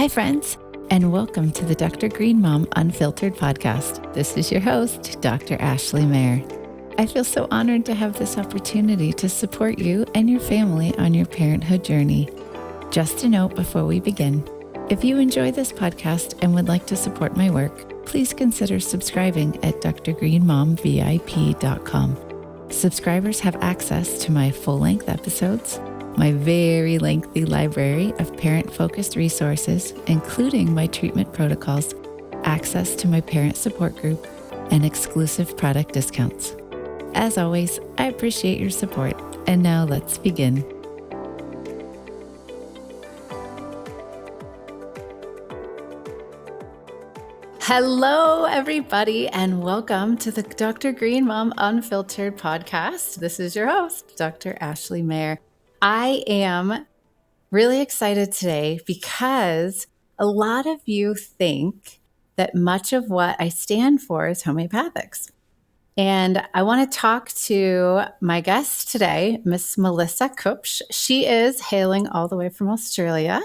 Hi, friends, and welcome to the Dr. Green Mom Unfiltered podcast. This is your host, Dr. Ashley Mayer. I feel so honored to have this opportunity to support you and your family on your parenthood journey. Just a note before we begin, if you enjoy this podcast and would like to support my work, please consider subscribing at drgreenmomvip.com. Subscribers have access to my full-length episodes, my very lengthy library of parent-focused resources, including my treatment protocols, access to my parent support group, and exclusive product discounts. As always, I appreciate your support, and now let's begin. Hello, everybody, and welcome to the Dr. Green Mom Unfiltered podcast. This is your host, Dr. Ashley Mayer. I am really excited today because a lot of you think that much of what I stand for is homeopathics. And I want to talk to my guest today, Miss Melissa Kupsch. She is hailing all the way from Australia,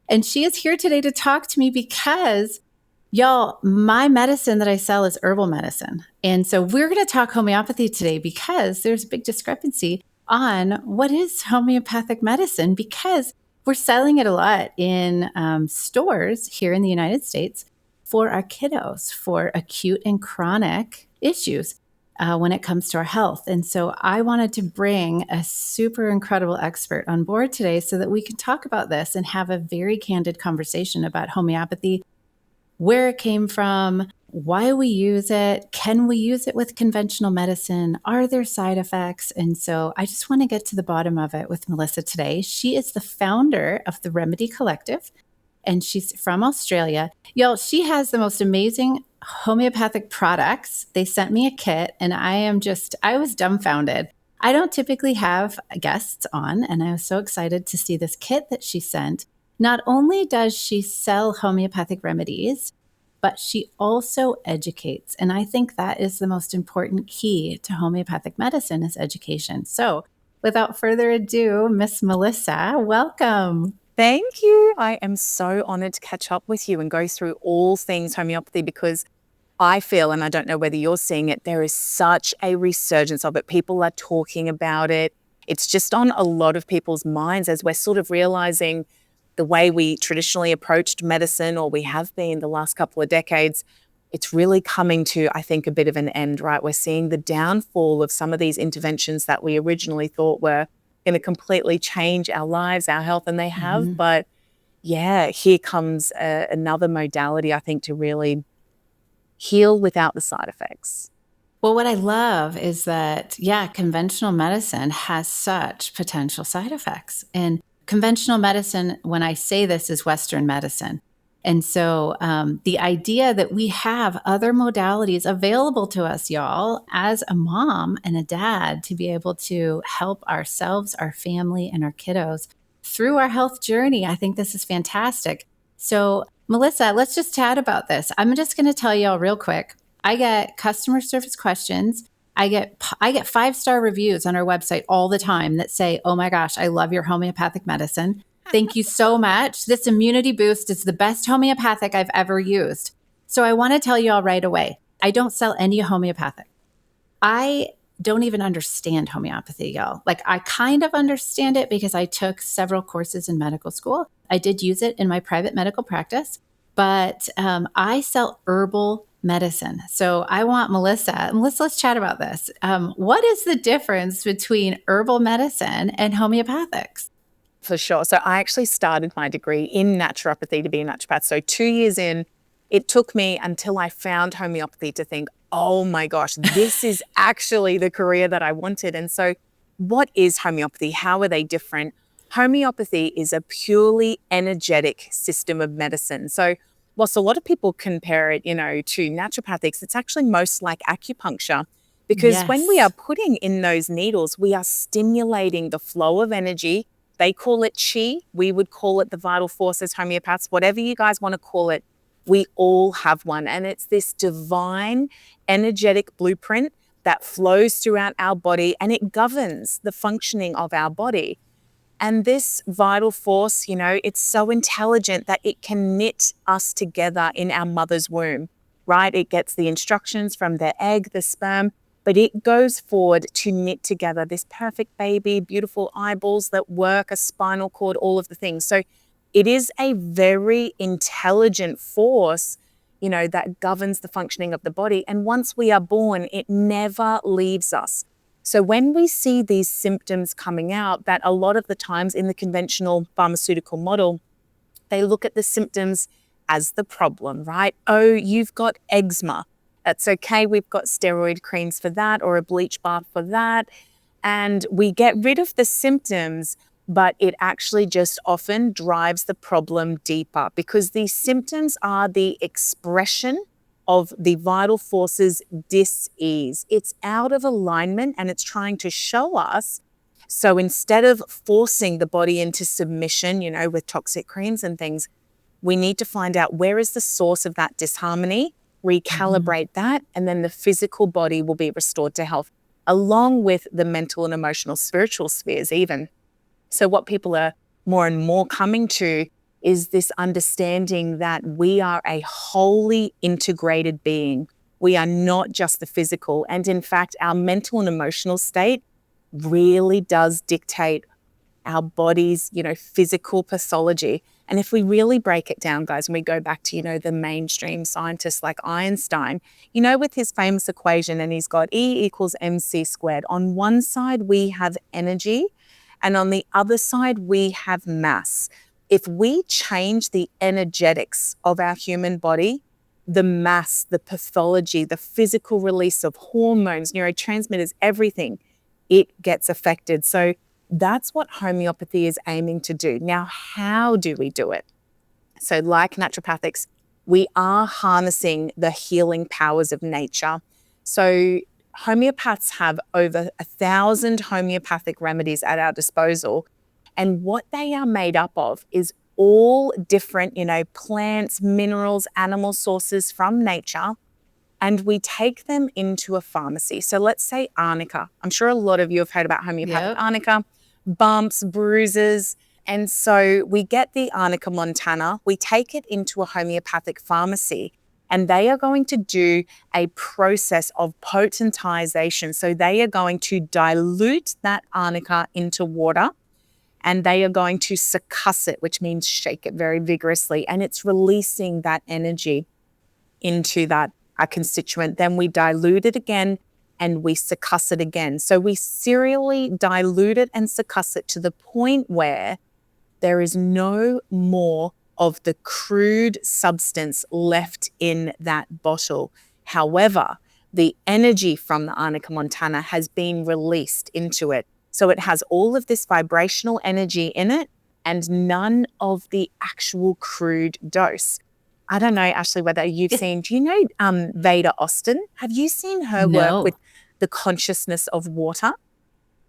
and she is here today to talk to me because, y'all, my medicine that I sell is herbal medicine. And so we're going to talk homeopathy today because there's a big discrepancy on what is homeopathic medicine, because we're selling it a lot in stores here in the United States for our kiddos, for acute and chronic issues when it comes to our health. And so I wanted to bring a super incredible expert on board today so that we can talk about this and have a very candid conversation about homeopathy, where it came from, why we use it, can we use it with conventional medicine, are there side effects? And so I just want to get to the bottom of it with Melissa today. She is the founder of the Remedy Collective, and she's from Australia. Y'all, she has the most amazing homeopathic products. They sent me a kit, and I was dumbfounded. I don't typically have guests on, and I was so excited to see this kit that she sent. Not only does she sell homeopathic remedies, but she also educates. And I think that is the most important key to homeopathic medicine is education. So without further ado, Miss Melissa, welcome. Thank you. I am so honored to catch up with you and go through all things homeopathy, because I feel, and I don't know whether you're seeing it, there is such a resurgence of it. People are talking about it. It's just on a lot of people's minds as we're sort of realizing the way we traditionally approached medicine, or we have been the last couple of decades, it's really coming to, I think, a bit of an end, right? We're seeing the downfall of some of these interventions that we originally thought were going to completely change our lives, our health, and they have. Mm-hmm. But yeah, here comes another modality, I think, to really heal without the side effects. Well, what I love is that, conventional medicine has such potential side effects. And conventional medicine, when I say this, is Western medicine. And so the idea that we have other modalities available to us, y'all, as a mom and a dad, to be able to help ourselves, our family, and our kiddos through our health journey, I think this is fantastic. So, Melissa, let's just chat about this. I'm just going to tell y'all real quick. I get customer service questions. I get 5-star reviews on our website all the time that say, "Oh my gosh, I love your homeopathic medicine. Thank you so much. This immunity boost is the best homeopathic I've ever used." So I want to tell you all right away, I don't sell any homeopathic. I don't even understand homeopathy, y'all. Like, I kind of understand it because I took several courses in medical school. I did use it in my private medical practice, but I sell herbal medicine. So I want Melissa, let's chat about this. What is the difference between herbal medicine and homeopathics? For sure. So I actually started my degree in naturopathy to be a naturopath. So 2 years in, it took me until I found homeopathy to think, oh my gosh, this is actually the career that I wanted. And so what is homeopathy? How are they different? Homeopathy is a purely energetic system of medicine. So whilst a lot of people compare it, to naturopathics, it's actually most like acupuncture, because when we are putting in those needles, we are stimulating the flow of energy. They call it chi. We would call it the vital force as homeopaths. Whatever you guys want to call it, we all have one. And it's this divine energetic blueprint that flows throughout our body, and it governs the functioning of our body. And this vital force, it's so intelligent that it can knit us together in our mother's womb, right? It gets the instructions from the egg, the sperm, but it goes forward to knit together this perfect baby, beautiful eyeballs that work, a spinal cord, all of the things. So it is a very intelligent force, that governs the functioning of the body. And once we are born, it never leaves us. So when we see these symptoms coming out, that a lot of the times in the conventional pharmaceutical model, they look at the symptoms as the problem, right? Oh, you've got eczema. That's okay. We've got steroid creams for that, or a bleach bath for that. And we get rid of the symptoms, but it actually just often drives the problem deeper, because these symptoms are the expression of the vital force's dis-ease. It's out of alignment and it's trying to show us. So instead of forcing the body into submission, with toxic creams and things, we need to find out where is the source of that disharmony, recalibrate that, and then the physical body will be restored to health, along with the mental and emotional, spiritual spheres even. So what people are more and more coming to is this understanding that we are a wholly integrated being. We are not just the physical. And in fact, our mental and emotional state really does dictate our body's, physical pathology. And if we really break it down, guys, and we go back to, the mainstream scientists like Einstein, with his famous equation, and he's got E equals mc squared. On one side, we have energy, and on the other side, we have mass. If we change the energetics of our human body, the mass, the pathology, the physical release of hormones, neurotransmitters, everything, it gets affected. So that's what homeopathy is aiming to do. Now, how do we do it? So like naturopathics, we are harnessing the healing powers of nature. So homeopaths have over 1,000 homeopathic remedies at our disposal. And what they are made up of is all different, plants, minerals, animal sources from nature. And we take them into a pharmacy. So let's say arnica. I'm sure a lot of you have heard about homeopathic arnica, bumps, bruises. And so we get the arnica montana, we take it into a homeopathic pharmacy, and they are going to do a process of potentization. So they are going to dilute that arnica into water, and they are going to succuss it, which means shake it very vigorously. And it's releasing that energy into that constituent. Then we dilute it again and we succuss it again. So we serially dilute it and succuss it to the point where there is no more of the crude substance left in that bottle. However, the energy from the arnica montana has been released into it. So it has all of this vibrational energy in it and none of the actual crude dose. I don't know, Ashley, whether you've seen, do you know Veda Austin? Have you seen her work with the consciousness of water?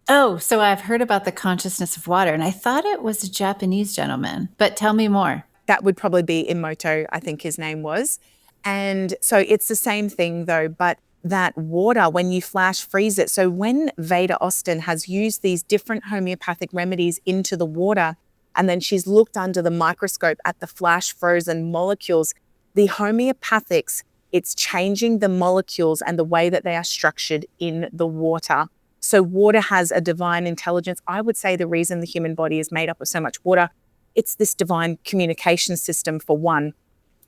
Oh, so I've heard about the consciousness of water, and I thought it was a Japanese gentleman, but tell me more. That would probably be Emoto, I think his name was. And so it's the same thing though, but that water, when you flash freeze it. So when Veda Austin has used these different homeopathic remedies into the water, and then she's looked under the microscope at the flash frozen molecules, the homeopathics, it's changing the molecules and the way that they are structured in the water. So water has a divine intelligence. I would say the reason the human body is made up of so much water, it's this divine communication system for one,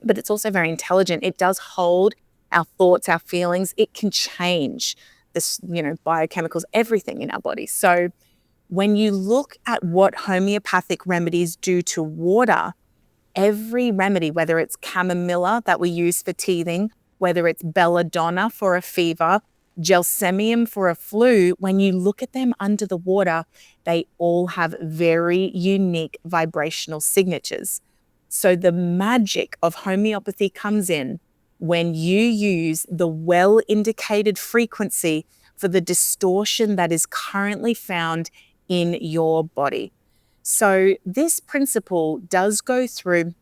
but it's also very intelligent. It does hold our thoughts, our feelings. It can change this, biochemicals, everything in our body. So when you look at what homeopathic remedies do to water, every remedy, whether it's chamomilla that we use for teething, whether it's belladonna for a fever, gelsemium for a flu, when you look at them under the water, they all have very unique vibrational signatures. So the magic of homeopathy comes in when you use the well-indicated frequency for the distortion that is currently found in your body. So this principle does go through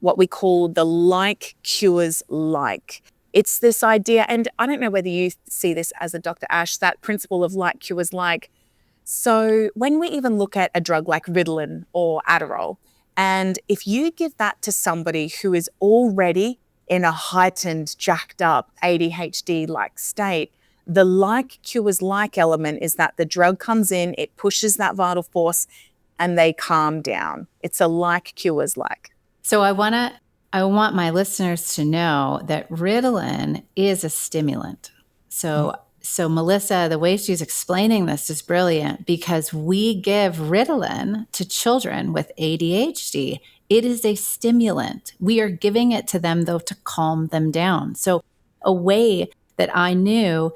what we call the like cures like. It's this idea, and I don't know whether you see this as a Dr. Ash, that principle of like cures like. So when we even look at a drug like Ritalin or Adderall, and if you give that to somebody who is already in a heightened, jacked up ADHD-like state, the like cures like element is that the drug comes in, it pushes that vital force, and they calm down. It's a like cures like. So I want my listeners to know that Ritalin is a stimulant. So Melissa, the way she's explaining this is brilliant because we give Ritalin to children with ADHD. It is a stimulant. We are giving it to them though to calm them down. So a way that I knew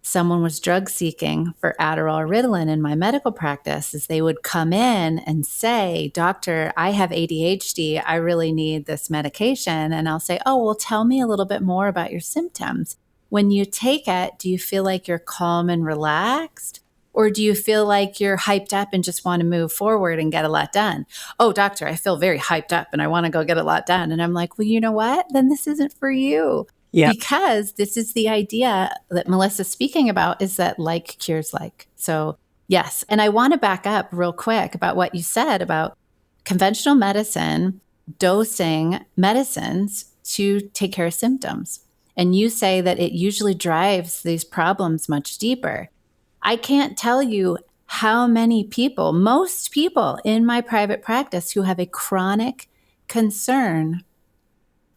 someone was drug seeking for Adderall or Ritalin in my medical practice is they would come in and say, "Doctor, I have ADHD. I really need this medication." And I'll say, "Oh, well, tell me a little bit more about your symptoms. When you take it, do you feel like you're calm and relaxed? Or do you feel like you're hyped up and just want to move forward and get a lot done?" "Oh, doctor, I feel very hyped up and I want to go get a lot done." And I'm like, "Well, you know what? Then this isn't for you." Yeah. Because this is the idea that Melissa's speaking about is that like cures like. So, yes. And I want to back up real quick about what you said about conventional medicine dosing medicines to take care of symptoms. And you say that it usually drives these problems much deeper. I can't tell you how many people, most people in my private practice who have a chronic concern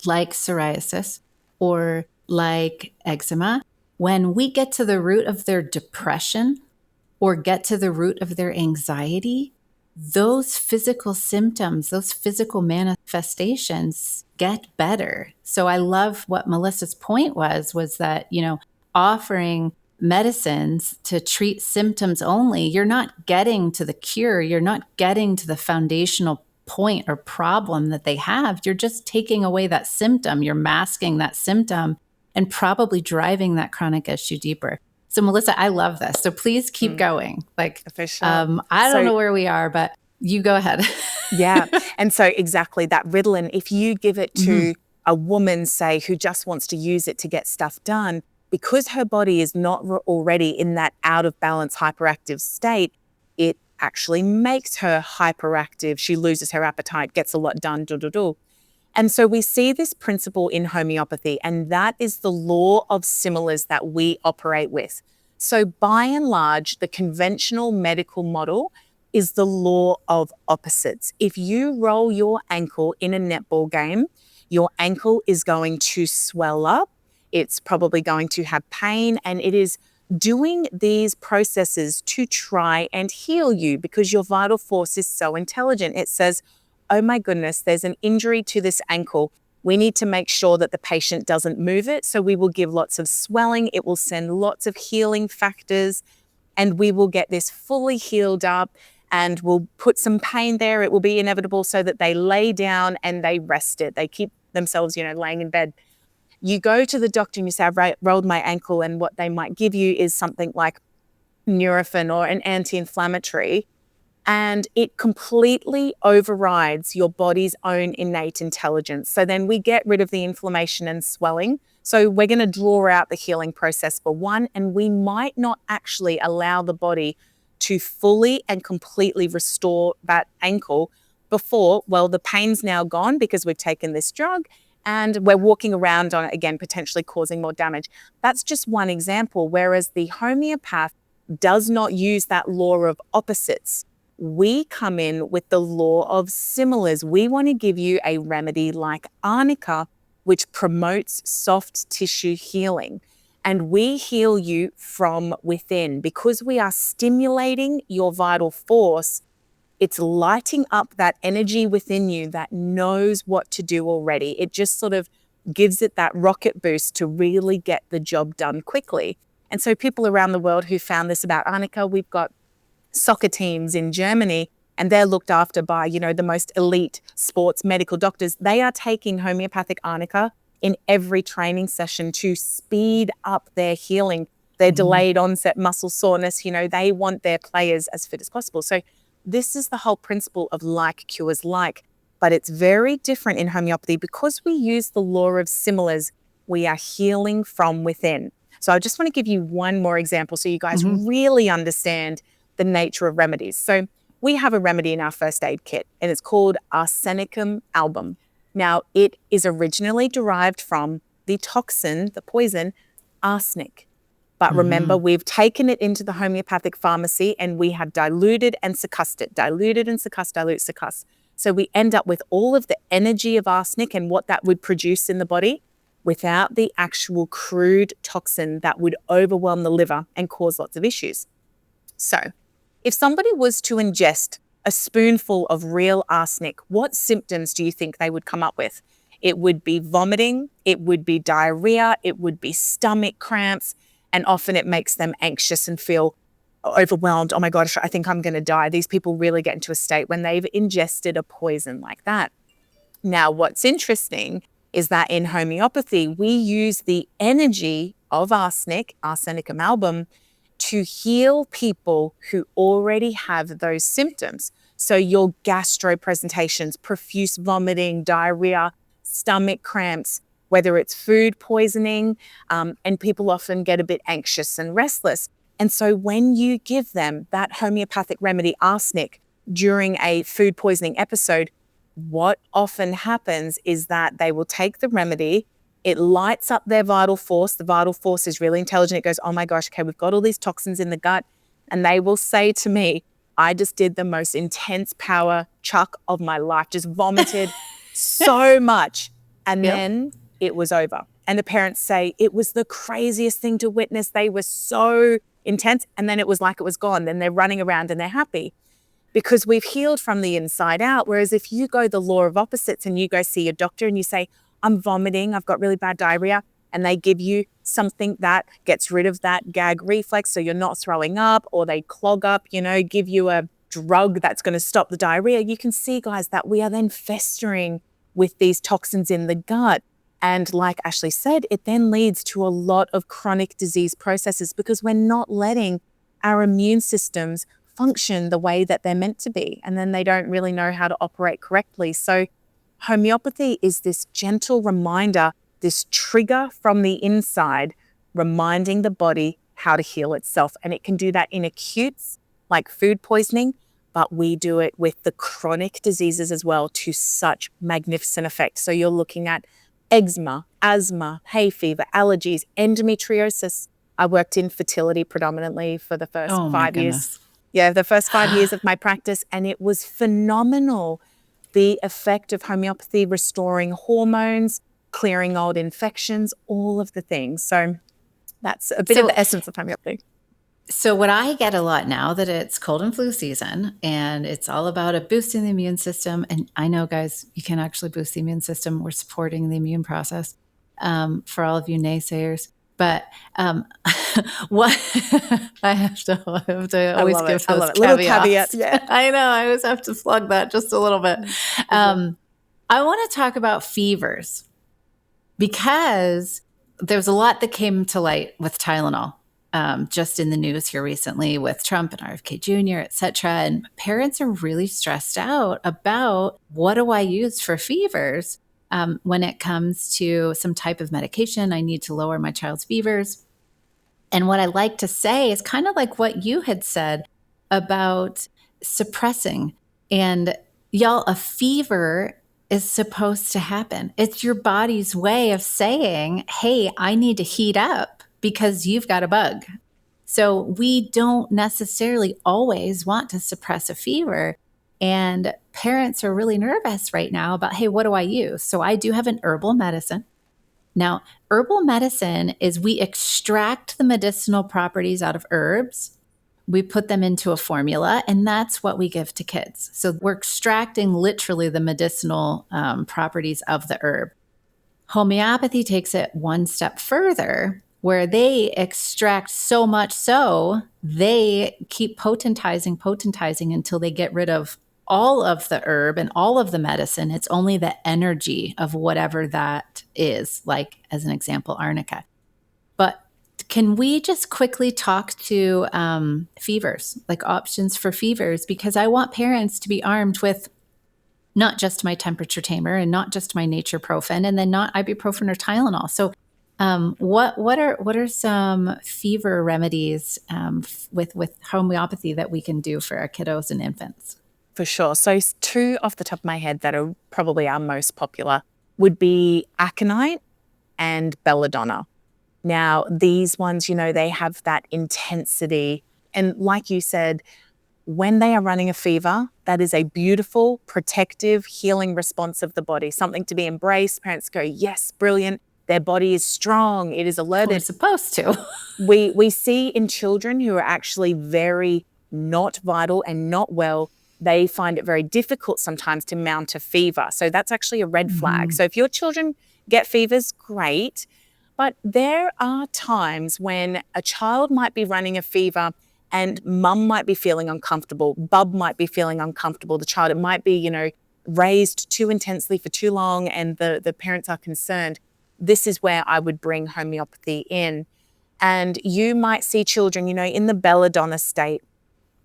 like psoriasis or like eczema, when we get to the root of their depression or get to the root of their anxiety, those physical symptoms, those physical manifestations get better. So I love what Melissa's point was that, offering medicines to treat symptoms only, you're not getting to the cure. You're not getting to the foundational point or problem that they have. You're just taking away that symptom. You're masking that symptom and probably driving that chronic issue deeper. So Melissa, I love this. So please keep going. Like, I don't know where we are, but you go ahead. Yeah. And so exactly that Ritalin, if you give it to a woman, say, who just wants to use it to get stuff done, because her body is not already in that out of balance hyperactive state, it actually makes her hyperactive. She loses her appetite, gets a lot done, And so we see this principle in homeopathy, and that is the law of similars that we operate with. So by and large, the conventional medical model is the law of opposites. If you roll your ankle in a netball game, your ankle is going to swell up. It's probably going to have pain, and it is doing these processes to try and heal you because your vital force is so intelligent. It says, "Oh my goodness, there's an injury to this ankle. We need to make sure that the patient doesn't move it. So we will give lots of swelling. It will send lots of healing factors, and we will get this fully healed up, and we'll put some pain there. It will be inevitable so that they lay down and they rest it. They keep themselves, laying in bed." You go to the doctor and you say, "I've rolled my ankle," and what they might give you is something like Nurofen or an anti-inflammatory, and it completely overrides your body's own innate intelligence. So then we get rid of the inflammation and swelling. So we're going to draw out the healing process for one, and we might not actually allow the body to fully and completely restore that ankle before, well, the pain's now gone because we've taken this drug and we're walking around on it again, potentially causing more damage. That's just one example, whereas the homeopath does not use that law of opposites. We come in with the law of similars. We want to give you a remedy like arnica, which promotes soft tissue healing. And we heal you from within because we are stimulating your vital force. It's lighting up that energy within you that knows what to do already. It just sort of gives it that rocket boost to really get the job done quickly. And so people around the world who found this about arnica, we've got soccer teams in Germany, and they're looked after by, the most elite sports medical doctors. They are taking homeopathic arnica in every training session to speed up their healing, their delayed onset muscle soreness. They want their players as fit as possible. So this is the whole principle of like cures like, but it's very different in homeopathy because we use the law of similars. We are healing from within. So I just want to give you one more example so you guys really understand the nature of remedies. So we have a remedy in our first aid kit, and it's called Arsenicum album. Now, it is originally derived from the toxin, the poison, arsenic. But remember, we've taken it into the homeopathic pharmacy and we have diluted and succussed it. Diluted and succussed, dilute, succuss. So we end up with all of the energy of arsenic and what that would produce in the body without the actual crude toxin that would overwhelm the liver and cause lots of issues. So if somebody was to ingest a spoonful of real arsenic, what symptoms do you think they would come up with? It would be vomiting, it would be diarrhea, it would be stomach cramps, and often it makes them anxious and feel overwhelmed. Oh my gosh, I think I'm going to die. These people really get into a state when they've ingested a poison like that. Now, what's interesting is that in homeopathy, we use the energy of arsenic, Arsenicum album, to heal people who already have those symptoms. So your gastro presentations, profuse vomiting, diarrhea, stomach cramps, whether it's food poisoning, and people often get a bit anxious and restless. And so when you give them that homeopathic remedy, arsenic, during a food poisoning episode, what often happens is that they will take the remedy, it lights up their vital force. The vital force is really intelligent. It goes, oh my gosh, okay, we've got all these toxins in the gut. And they will say to me, I just did the most intense power chuck of my life, just vomited so much. And then it was over. And the parents say, it was the craziest thing to witness. They were so intense. And then it was like it was gone. Then they're running around and they're happy because we've healed from the inside out. Whereas if you go the law of opposites and you go see your doctor and you say, I'm vomiting, I've got really bad diarrhea, and they give you something that gets rid of that gag reflex so you're not throwing up, or they clog up, give you a drug that's going to stop the diarrhea, you can see, guys, that we are then festering with these toxins in the gut. And like Ashley said, it then leads to a lot of chronic disease processes because we're not letting our immune systems function the way that they're meant to be. And then they don't really know how to operate correctly. So homeopathy is this gentle reminder, this trigger from the inside, reminding the body how to heal itself. And it can do that in acutes, like food poisoning, but we do it with the chronic diseases as well to such magnificent effect. So you're looking at eczema, asthma, hay fever, allergies, endometriosis. I worked in fertility predominantly for the first 5 years. Yeah, the first 5 years of my practice, and it was phenomenal. The effect of homeopathy, restoring hormones, clearing old infections, all of the things. So that's a bit of the essence of homeopathy. So what I get a lot now that it's cold and flu season and it's all about boosting the immune system. And I know, guys, you can actually boost the immune system. We're supporting the immune process for all of you naysayers. But what I have to always give those caveats. Little caveat, yeah. I know. I always have to plug that just a little bit. I want to talk about fevers because there's a lot that came to light with Tylenol. Just in the news here recently with Trump and RFK Jr., et cetera. And parents are really stressed out about what do I use for fevers when it comes to some type of medication I need to lower my child's fevers. And what I like to say is kind of like what you had said about suppressing. And y'all, a fever is supposed to happen. It's your body's way of saying, hey, I need to heat up because you've got a bug. So we don't necessarily always want to suppress a fever. And parents are really nervous right now about, hey, what do I use? So I do have an herbal medicine. Now, herbal medicine is we extract the medicinal properties out of herbs. We put them into a formula, and that's what we give to kids. So we're extracting literally the medicinal properties of the herb. Homeopathy takes it one step further, where they extract so much so they keep potentizing until they get rid of all of the herb and all of the medicine. It's only the energy of whatever that is, like as an example, arnica. But can we just quickly talk to fevers, like options for fevers? Because I want parents to be armed with not just my temperature tamer and not just my naturoprofen and then not ibuprofen or Tylenol. So What are some fever remedies with homeopathy that we can do for our kiddos and infants? For sure. So two off the top of my head that are probably our most popular would be Aconite and Belladonna. Now, these ones, they have that intensity. And like you said, when they are running a fever, that is a beautiful, protective, healing response of the body, something to be embraced. Parents go, yes, brilliant. Their body is strong. It is alerted. We're supposed to. We see in children who are actually very not vital and not well, they find it very difficult sometimes to mount a fever. So that's actually a red flag. So if your children get fevers, great. But there are times when a child might be running a fever and mum might be feeling uncomfortable, bub might be feeling uncomfortable, the child, it might be, raised too intensely for too long and the parents are concerned. This is where I would bring homeopathy in. And you might see children, in the belladonna state.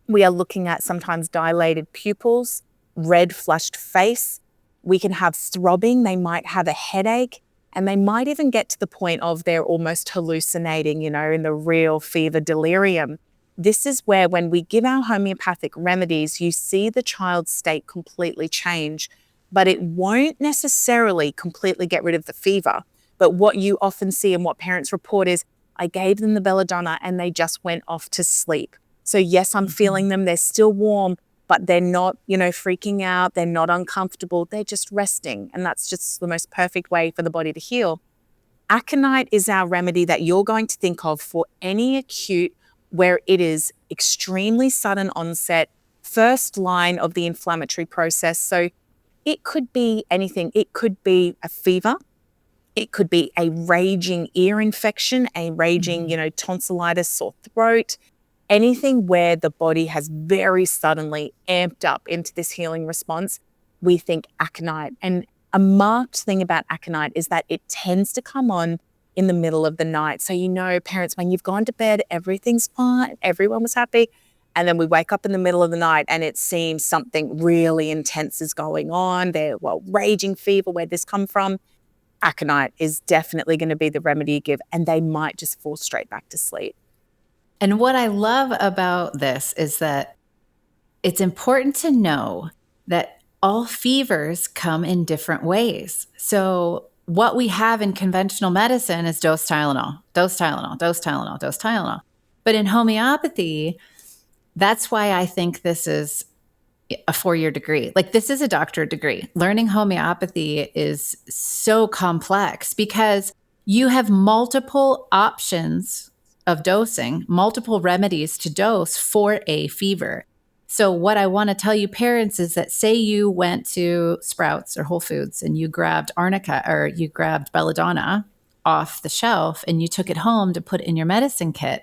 We are looking at sometimes dilated pupils, red flushed face. We can have throbbing. They might have a headache. And they might even get to the point of they're almost hallucinating, in the real fever delirium. This is where when we give our homeopathic remedies, you see the child's state completely change, but it won't necessarily completely get rid of the fever. But what you often see and what parents report is, I gave them the belladonna and they just went off to sleep. So yes, I'm feeling them. They're still warm, but they're not, freaking out. They're not uncomfortable. They're just resting. And that's just the most perfect way for the body to heal. Aconite is our remedy that you're going to think of for any acute where it is extremely sudden onset, first line of the inflammatory process. So it could be anything. It could be a fever. It could be a raging ear infection, a raging, tonsillitis, sore throat, anything where the body has very suddenly amped up into this healing response. We think aconite. And a marked thing about aconite is that it tends to come on in the middle of the night. So, parents, when you've gone to bed, everything's fine, everyone was happy. And then we wake up in the middle of the night and it seems something really intense is going on. Raging fever, where'd this come from? Aconite is definitely going to be the remedy you give, and they might just fall straight back to sleep. And what I love about this is that it's important to know that all fevers come in different ways. So what we have in conventional medicine is dose Tylenol, dose Tylenol, dose Tylenol, dose Tylenol. But in homeopathy, that's why I think this is a 4-year degree. Like, this is a doctorate degree. Learning homeopathy is so complex because you have multiple options of dosing, multiple remedies to dose for a fever. So what I want to tell you parents is that, say you went to Sprouts or Whole Foods and you grabbed arnica or you grabbed belladonna off the shelf and you took it home to put in your medicine kit.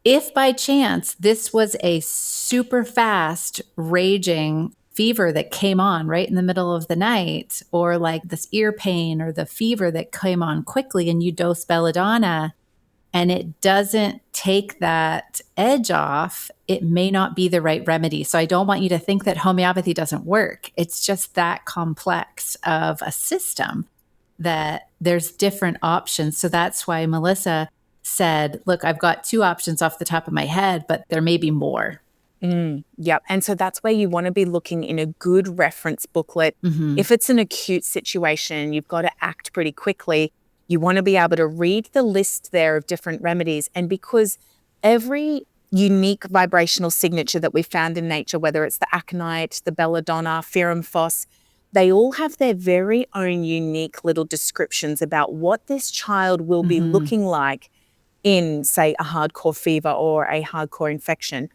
If by chance this was a super fast raging fever that came on right in the middle of the night, or like this ear pain or the fever that came on quickly and you dose belladonna and it doesn't take that edge off, it may not be the right remedy. So I don't want you to think that homeopathy doesn't work. It's just that complex of a system that there's different options. So that's why Melissa said, look, I've got 2 options off the top of my head, but there may be more. Yep. And so that's where you want to be looking in a good reference booklet. If it's an acute situation, you've got to act pretty quickly. You want to be able to read the list there of different remedies. And because every unique vibrational signature that we found in nature, whether it's the aconite, the belladonna, ferrum phos, they all have their very own unique little descriptions about what this child will be looking like in, say, a hardcore fever or a hardcore infection.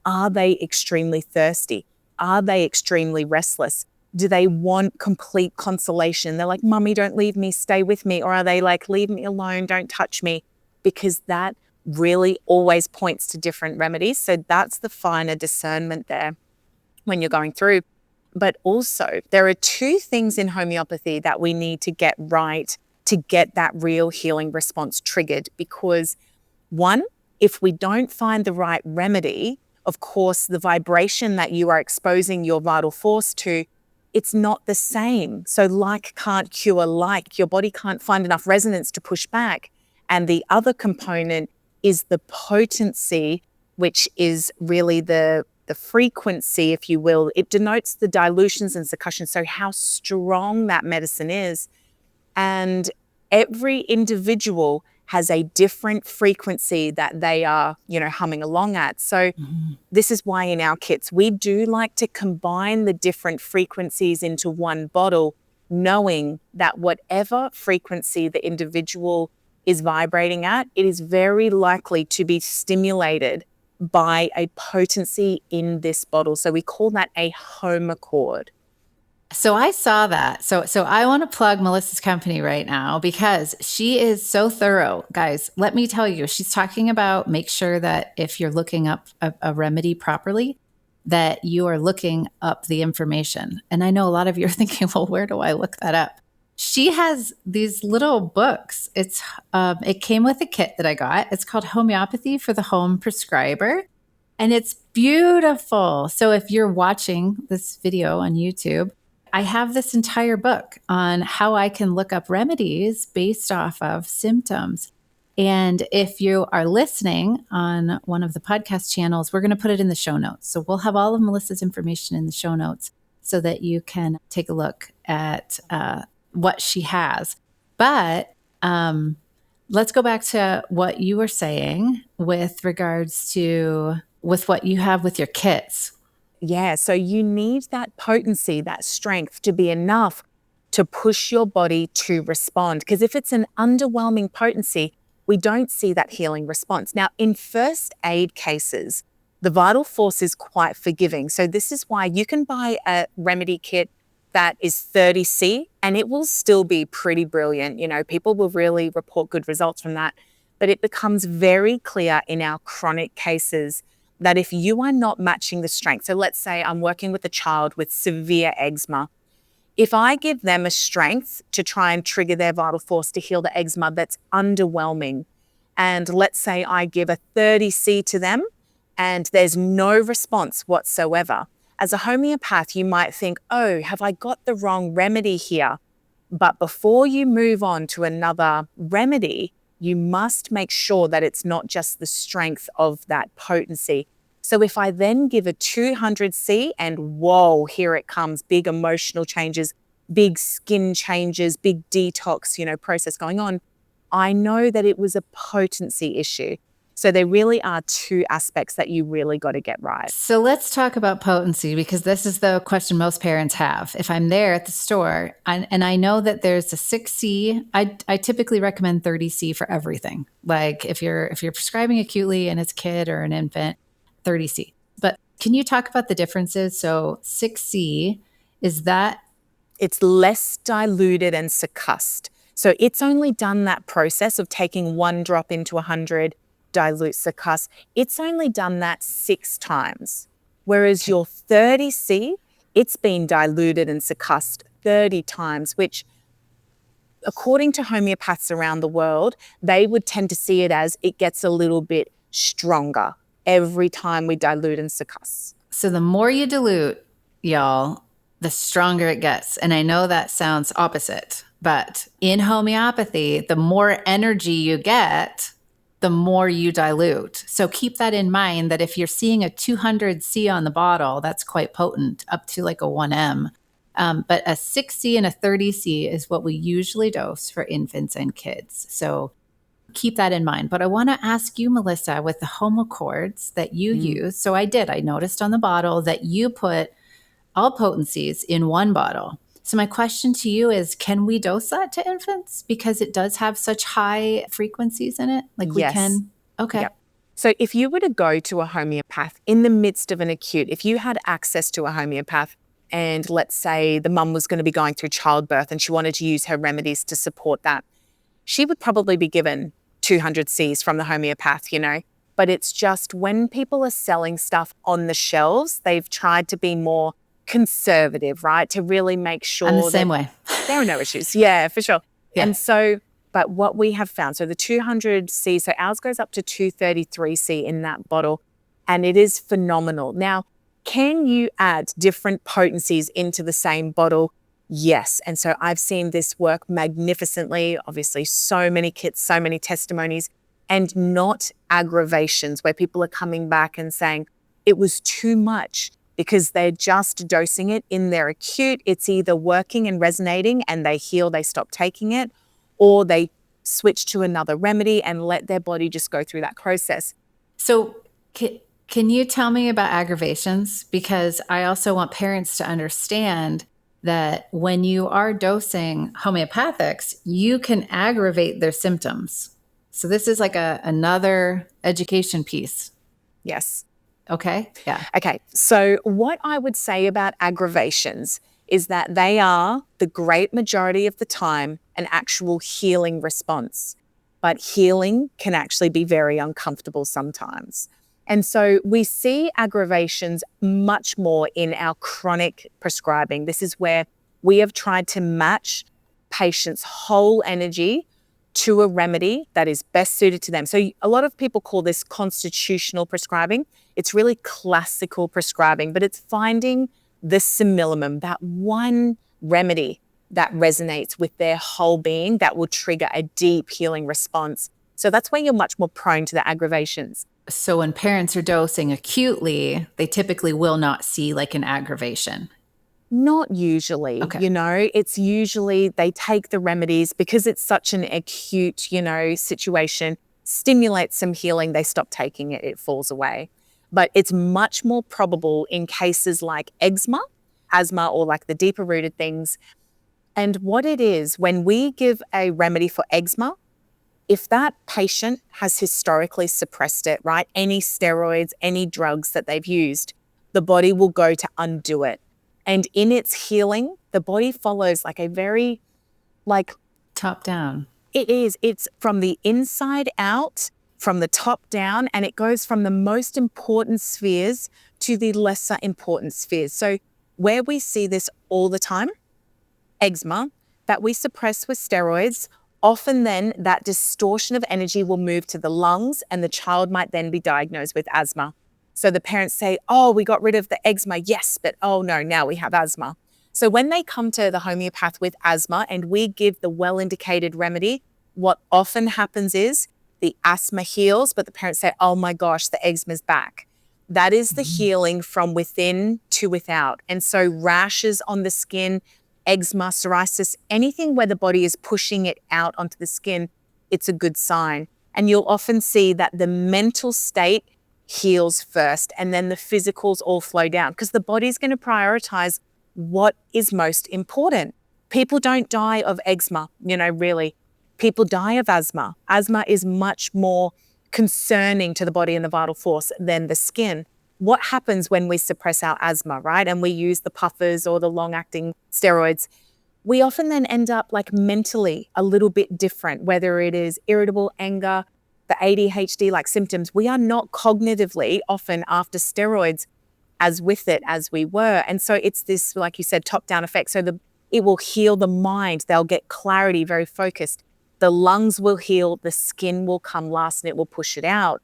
Are they extremely thirsty? Are they extremely restless? Do they want complete consolation? They're like, Mummy, don't leave me, stay with me. Or are they like, leave me alone, don't touch me? Because that really always points to different remedies. So that's the finer discernment there when you're going through. But also, there are 2 things in homeopathy that we need to get right to get that real healing response triggered. Because 1, if we don't find the right remedy, of course, the vibration that you are exposing your vital force to it's not the same. So like can't cure like. Your body can't find enough resonance to push back. And the other component is the potency, which is really the frequency, if you will. It denotes the dilutions and succussions, so how strong that medicine is. And every individual has a different frequency that they are, humming along at. So this is why in our kits, we do like to combine the different frequencies into one bottle, knowing that whatever frequency the individual is vibrating at, it is very likely to be stimulated by a potency in this bottle. So we call that a home accord. So I saw that. So I want to plug Melissa's company right now because she is so thorough. Guys, let me tell you, she's talking about make sure that if you're looking up a remedy properly, that you are looking up the information. And I know a lot of you are thinking, well, where do I look that up? She has these little books. It came with a kit that I got. It's called Homeopathy for the Home Prescriber. And it's beautiful. So if you're watching this video on YouTube, I have this entire book on how I can look up remedies based off of symptoms. And if you are listening on one of the podcast channels, we're going to put it in the show notes. So we'll have all of Melissa's information in the show notes so that you can take a look at what she has. But let's go back to what you were saying with regards to with what you have with your kits. Yeah, so you need that potency, that strength to be enough to push your body to respond. Because if it's an underwhelming potency, we don't see that healing response. Now, in first aid cases, the vital force is quite forgiving. So this is why you can buy a remedy kit that is 30C and it will still be pretty brilliant. People will really report good results from that. But it becomes very clear in our chronic cases that if you are not matching the strength, so let's say I'm working with a child with severe eczema, if I give them a strength to try and trigger their vital force to heal the eczema that's underwhelming, and let's say I give a 30C to them and there's no response whatsoever, as a homeopath, you might think, oh, have I got the wrong remedy here? But before you move on to another remedy, you must make sure that it's not just the strength of that potency. So if I then give a 200C and whoa, here it comes, big emotional changes, big skin changes, big detox, process going on, I know that it was a potency issue. So there really are two aspects that you really got to get right. So let's talk about potency because this is the question most parents have. If I'm there at the store and I know that there's a 6C, I typically recommend 30C for everything. Like if you're prescribing acutely and it's a kid or an infant, 30C. But can you talk about the differences? So 6C, is that? It's less diluted and succussed. So it's only done that process of taking one drop into 100, dilute, succuss. It's only done that 6 times. Whereas your 30C, it's been diluted and succussed 30 times, which according to homeopaths around the world, they would tend to see it as it gets a little bit stronger every time we dilute and succuss. So the more you dilute, y'all, the stronger it gets. And I know that sounds opposite, but in homeopathy, the more energy you get, the more you dilute. So keep that in mind that if you're seeing a 200C on the bottle, that's quite potent, up to like a 1M. But a 6C and a 30C is what we usually dose for infants and kids. So keep that in mind. But I want to ask you, Melissa, with the home accords that you use. So I noticed on the bottle that you put all potencies in one bottle. So my question to you is, can we dose that to infants? Because it does have such high frequencies in it. Like we can. Okay. Yep. So if you were to go to a homeopath in the midst of an acute, if you had access to a homeopath and let's say the mum was going to be going through childbirth and she wanted to use her remedies to support that, she would probably be given 200 Cs from the homeopath, But it's just when people are selling stuff on the shelves, they've tried to be more conservative, right? To really make sure I'm the same way. There are no issues. Yeah, for sure. Yeah. And so, but what we have found, so the 200C, so ours goes up to 233C in that bottle, and it is phenomenal. Now, Can you add different potencies into the same bottle? Yes. And so I've seen this work magnificently. Obviously, so many kits, so many testimonies, and not aggravations where people are coming back and saying it was too much because they're just dosing it in their acute. It's either working and resonating and they heal, they stop taking it, or they switch to another remedy and let their body just go through that process. So, can you tell me about aggravations? Because I also want parents to understand that when you are dosing homeopathics, you can aggravate their symptoms. So, this is like another education piece. Yes. Okay. Yeah. Okay. So, what I would say about aggravations is that they are, the great majority of the time, an actual healing response. But healing can actually be very uncomfortable sometimes. And so we see aggravations much more in our chronic prescribing. This is where we have tried to match patients' whole energy to a remedy that is best suited to them. So a lot of people call this constitutional prescribing. It's really classical prescribing, but it's finding the simillimum, that one remedy that resonates with their whole being that will trigger a deep healing response. So that's where you're much more prone to the aggravations. So, when parents are dosing acutely, they typically will not see like an aggravation. Not usually, Okay. It's usually they take the remedies because it's such an acute, situation, stimulates some healing, they stop taking it, it falls away. But it's much more probable in cases like eczema, asthma, or like the deeper rooted things. And what it is, when we give a remedy for eczema, if that patient has historically suppressed it, right, any steroids, any drugs that they've used, the body will go to undo it. And in its healing, the body follows like a very, top down. it's from the inside out, from the top down, and it goes from the most important spheres to the lesser important spheres. So where we see this all the time, eczema, that we suppress with steroids, often then that distortion of energy will move to the lungs and the child might then be diagnosed with asthma. So the parents say, oh, we got rid of the eczema, yes, but oh no, now we have asthma. So when they come to the homeopath with asthma and we give the well-indicated remedy, what often happens is the asthma heals, but the parents say, oh my gosh, the eczema's back. That is the healing from within to without. And so rashes on the skin, eczema, psoriasis, anything where the body is pushing it out onto the skin, it's a good sign. And you'll often see that the mental state heals first and then the physicals all flow down because the body's going to prioritize what is most important. People don't die of eczema, really. People die of asthma. Asthma is much more concerning to the body and the vital force than the skin. What happens when we suppress our asthma, right? And we use the puffers or the long-acting steroids, we often then end up like mentally a little bit different, whether it is irritable anger, the ADHD like symptoms. We are not cognitively often after steroids as with it as we were. And so it's this, like you said, top-down effect. So it will heal the mind. They'll get clarity, very focused. The lungs will heal, the skin will come last and it will push it out.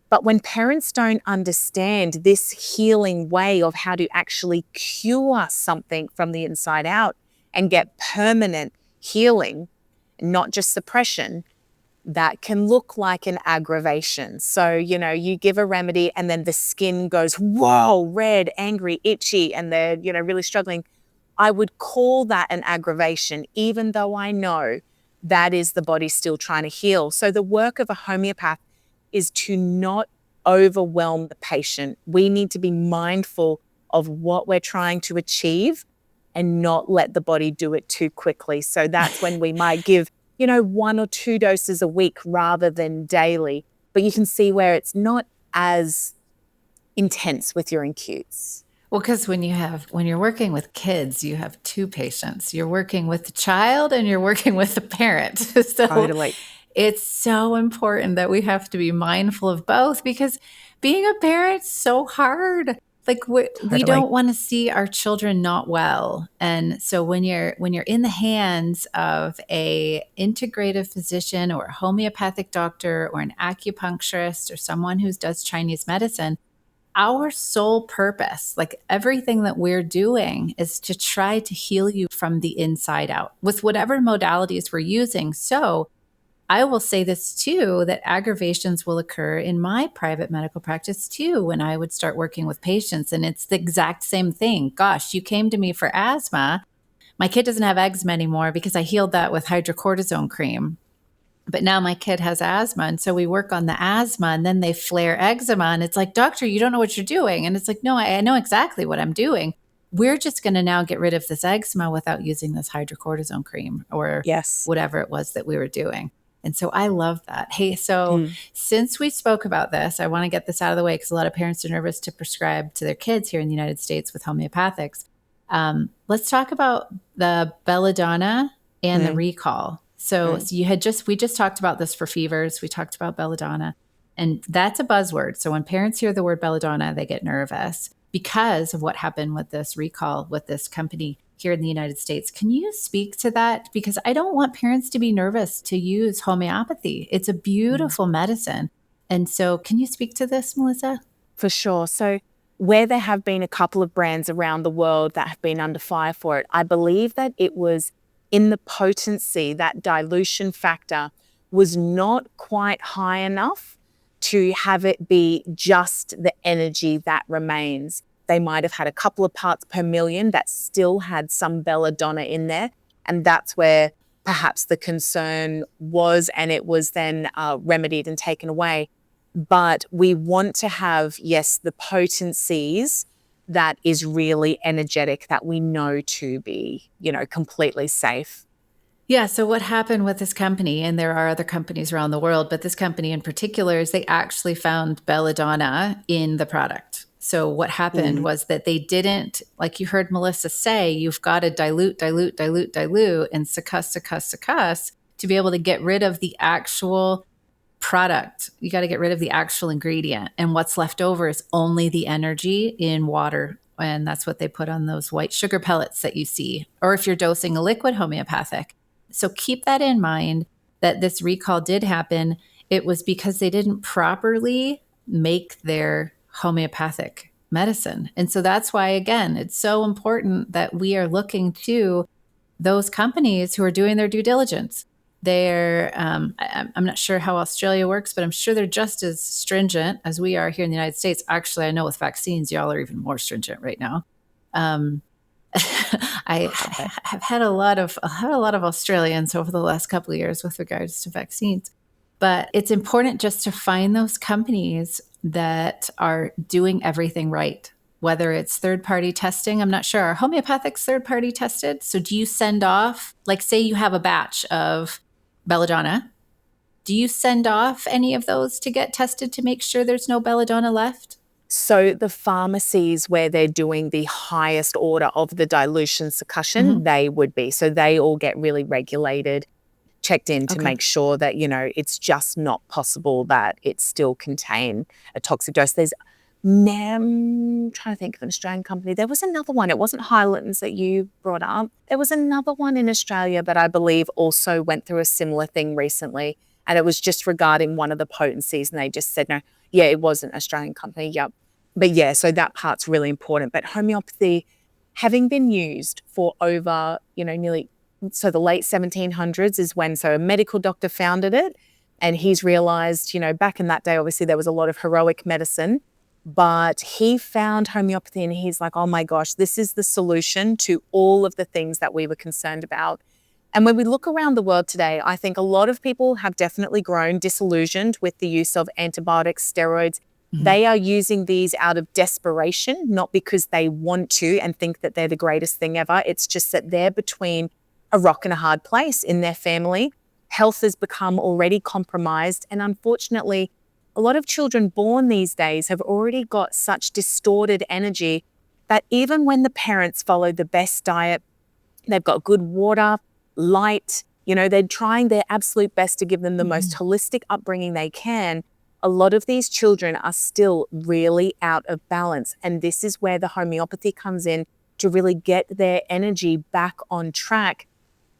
But when parents don't understand this healing way of how to actually cure something from the inside out and get permanent healing, not just suppression, that can look like an aggravation. So, you give a remedy and then the skin goes, whoa, red, angry, itchy, and they're, really struggling. I would call that an aggravation, even though I know that is the body still trying to heal. So the work of a homeopath is to not overwhelm the patient. We need to be mindful of what we're trying to achieve and not let the body do it too quickly. So that's when we might give, 1 or 2 doses a week rather than daily. But you can see where it's not as intense with your acutes. Well, because when you're working with kids, you have 2 patients. You're working with the child and you're working with the parent. So Totally. it's so important that we have to be mindful of both because being a parent's so hard. Like we don't want to see our children not well. And so when you're in the hands of a integrative physician or a homeopathic doctor or an acupuncturist or someone who does Chinese medicine, our sole purpose, like everything that we're doing, is to try to heal you from the inside out with whatever modalities we're using. So I will say this too, that aggravations will occur in my private medical practice too when I would start working with patients. And it's the exact same thing. Gosh, you came to me for asthma. My kid doesn't have eczema anymore because I healed that with hydrocortisone cream. But now my kid has asthma. And so we work on the asthma and then they flare eczema. And it's like, doctor, you don't know what you're doing. And it's like, no, I know exactly what I'm doing. We're just going to now get rid of this eczema without using this hydrocortisone cream or Yes. whatever it was that we were doing. And so I love that. Hey, so since we spoke about this, I want to get this out of the way because a lot of parents are nervous to prescribe to their kids here in the United States with homeopathics. Let's talk about the Belladonna and the recall. So we just talked about this for fevers. We talked about Belladonna, and that's a buzzword. So when parents hear the word Belladonna, they get nervous because of what happened with this recall with this company here in the United States. Can you speak to that? Because I don't want parents to be nervous to use homeopathy. It's a beautiful medicine. And so can you speak to this, Melissa? For sure. So where there have been a couple of brands around the world that have been under fire for it, I believe that it was in the potency, that dilution factor was not quite high enough to have it be just the energy that remains. They might have had a couple of parts per million that still had some belladonna in there. And that's where perhaps the concern was, and it was then remedied and taken away. But we want to have, yes, the potencies that is really energetic, that we know to be, completely safe. Yeah. So what happened with this company, and there are other companies around the world, but this company in particular, is they actually found belladonna in the product. So what happened was that they didn't, like you heard Melissa say, you've got to dilute, and succuss to be able to get rid of the actual product. You got to get rid of the actual ingredient. And what's left over is only the energy in water. And that's what they put on those white sugar pellets that you see, or if you're dosing a liquid homeopathic. So keep that in mind that this recall did happen. It was because they didn't properly make their homeopathic medicine. And so that's why, again, it's so important that we are looking to those companies who are doing their due diligence. They're, I'm not sure how Australia works, but I'm sure they're just as stringent as we are here in the United States. Actually, I know with vaccines, y'all are even more stringent right now. I have had a lot of Australians over the last couple of years with regards to vaccines. But it's important just to find those companies that are doing everything right, whether it's third-party testing. I'm not sure. Are homeopathics third-party tested? So do you send off, like say you have a batch of belladonna, do you send off any of those to get tested to make sure there's no belladonna left? So the pharmacies where they're doing the highest order of the dilution succussion, they would be. So they all get really regulated, checked in to make sure that, it's just not possible that it still contain a toxic dose. There's, I'm trying to think of an Australian company. There was another one. It wasn't Highlands that you brought up. There was another one in Australia that I believe also went through a similar thing recently. And it was just regarding one of the potencies. And they just said, no, yeah, it was an Australian company. Yep. But yeah, so that part's really important. But homeopathy, having been used for over, nearly, so the late 1700s is when, so a medical doctor founded it. And he's realized, back in that day, obviously there was a lot of heroic medicine, but he found homeopathy and he's like, oh my gosh, this is the solution to all of the things that we were concerned about. And when we look around the world today, I think a lot of people have definitely grown disillusioned with the use of antibiotics, steroids. They are using these out of desperation, not because they want to and think that they're the greatest thing ever. It's just that they're between a rock and a hard place in their family. Health has become already compromised. And unfortunately, a lot of children born these days have already got such distorted energy that even when the parents follow the best diet, they've got good water, light, they're trying their absolute best to give them the most holistic upbringing they can. A lot of these children are still really out of balance. And this is where the homeopathy comes in to really get their energy back on track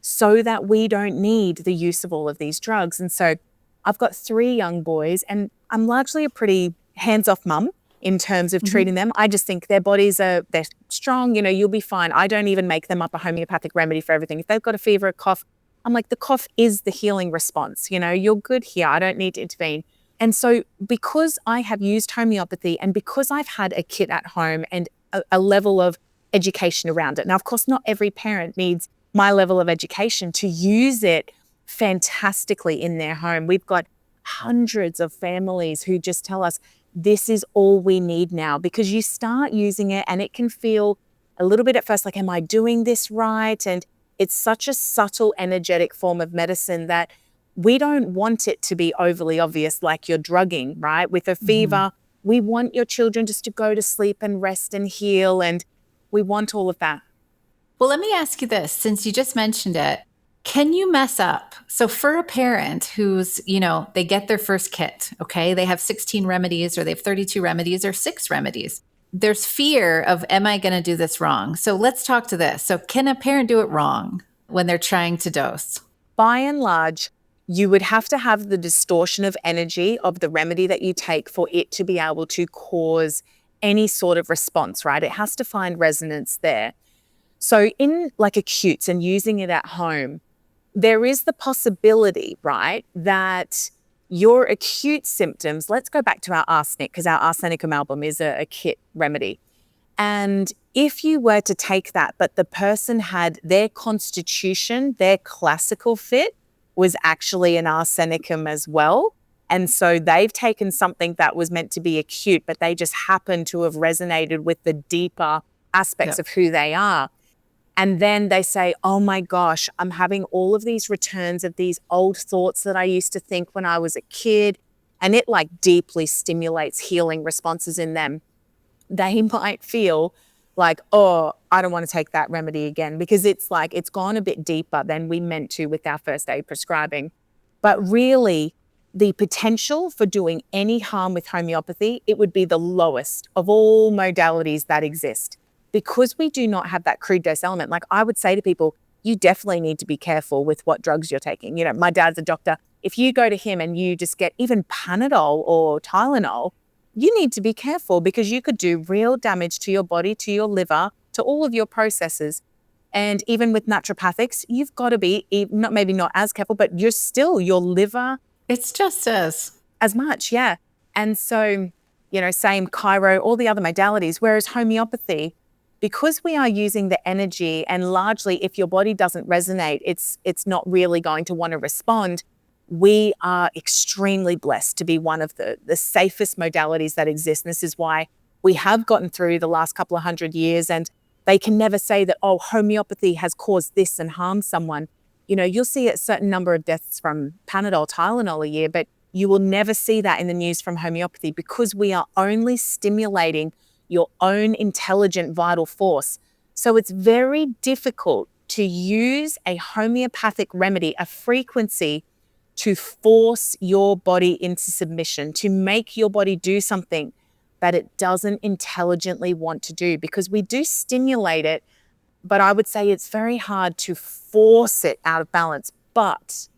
so that we don't need the use of all of these drugs. And so I've got 3 young boys and I'm largely a pretty hands-off mum. in terms of treating them. I just think their bodies they're strong, you'll be fine. I don't even make them up a homeopathic remedy for everything. If they've got a fever, a cough, I'm like, the cough is the healing response. You're good here. I don't need to intervene. And so because I have used homeopathy and because I've had a kit at home and a level of education around it. Now, of course, not every parent needs my level of education to use it fantastically in their home. We've got hundreds of families who just tell us this is all we need now, because you start using it and it can feel a little bit at first like, am I doing this right? And it's such a subtle, energetic form of medicine that we don't want it to be overly obvious, like you're drugging, right? With a fever, we want your children just to go to sleep and rest and heal, and we want all of that. Well, let me ask you this, since you just mentioned it, can you mess up? So for a parent who's, they get their first kit, okay, they have 16 remedies or they have 32 remedies or 6 remedies. There's fear of, am I going to do this wrong? So let's talk to this. So can a parent do it wrong when they're trying to dose? By and large, you would have to have the distortion of energy of the remedy that you take for it to be able to cause any sort of response, right? It has to find resonance there. So in like acutes and using it at home, there is the possibility, right, that your acute symptoms, let's go back to our arsenic, because our arsenicum album is a kit remedy. And if you were to take that, but the person had their constitution, their classical fit was actually an arsenicum as well. And so they've taken something that was meant to be acute, but they just happen to have resonated with the deeper aspects of who they are. And then they say, oh my gosh, I'm having all of these returns of these old thoughts that I used to think when I was a kid. And it like deeply stimulates healing responses in them. They might feel like, oh, I don't want to take that remedy again, because it's like it's gone a bit deeper than we meant to with our first aid prescribing. But really, the potential for doing any harm with homeopathy, it would be the lowest of all modalities that exist. Because we do not have that crude dose element, like I would say to people, you definitely need to be careful with what drugs you're taking. My dad's a doctor. If you go to him and you just get even Panadol or Tylenol, you need to be careful, because you could do real damage to your body, to your liver, to all of your processes. And even with naturopathics, you've got to be maybe not as careful, but you're still your liver. It's just as much, yeah. And so, same chiro, all the other modalities, whereas homeopathy, because we are using the energy, and largely if your body doesn't resonate, it's not really going to want to respond. We are extremely blessed to be one of the safest modalities that exist. And this is why we have gotten through the last couple of 100 years, and they can never say that, oh, homeopathy has caused this and harmed someone. You'll see a certain number of deaths from Panadol, Tylenol a year, but you will never see that in the news from homeopathy, because we are only stimulating your own intelligent vital force. So it's very difficult to use a homeopathic remedy, a frequency, to force your body into submission, to make your body do something that it doesn't intelligently want to do, because we do stimulate it, but I would say it's very hard to force it out of balance. But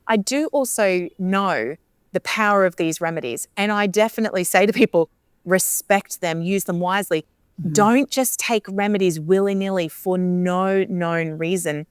I do also know the power of these remedies, and I definitely say to people, respect them, use them wisely. Don't just take remedies willy-nilly for no known reason,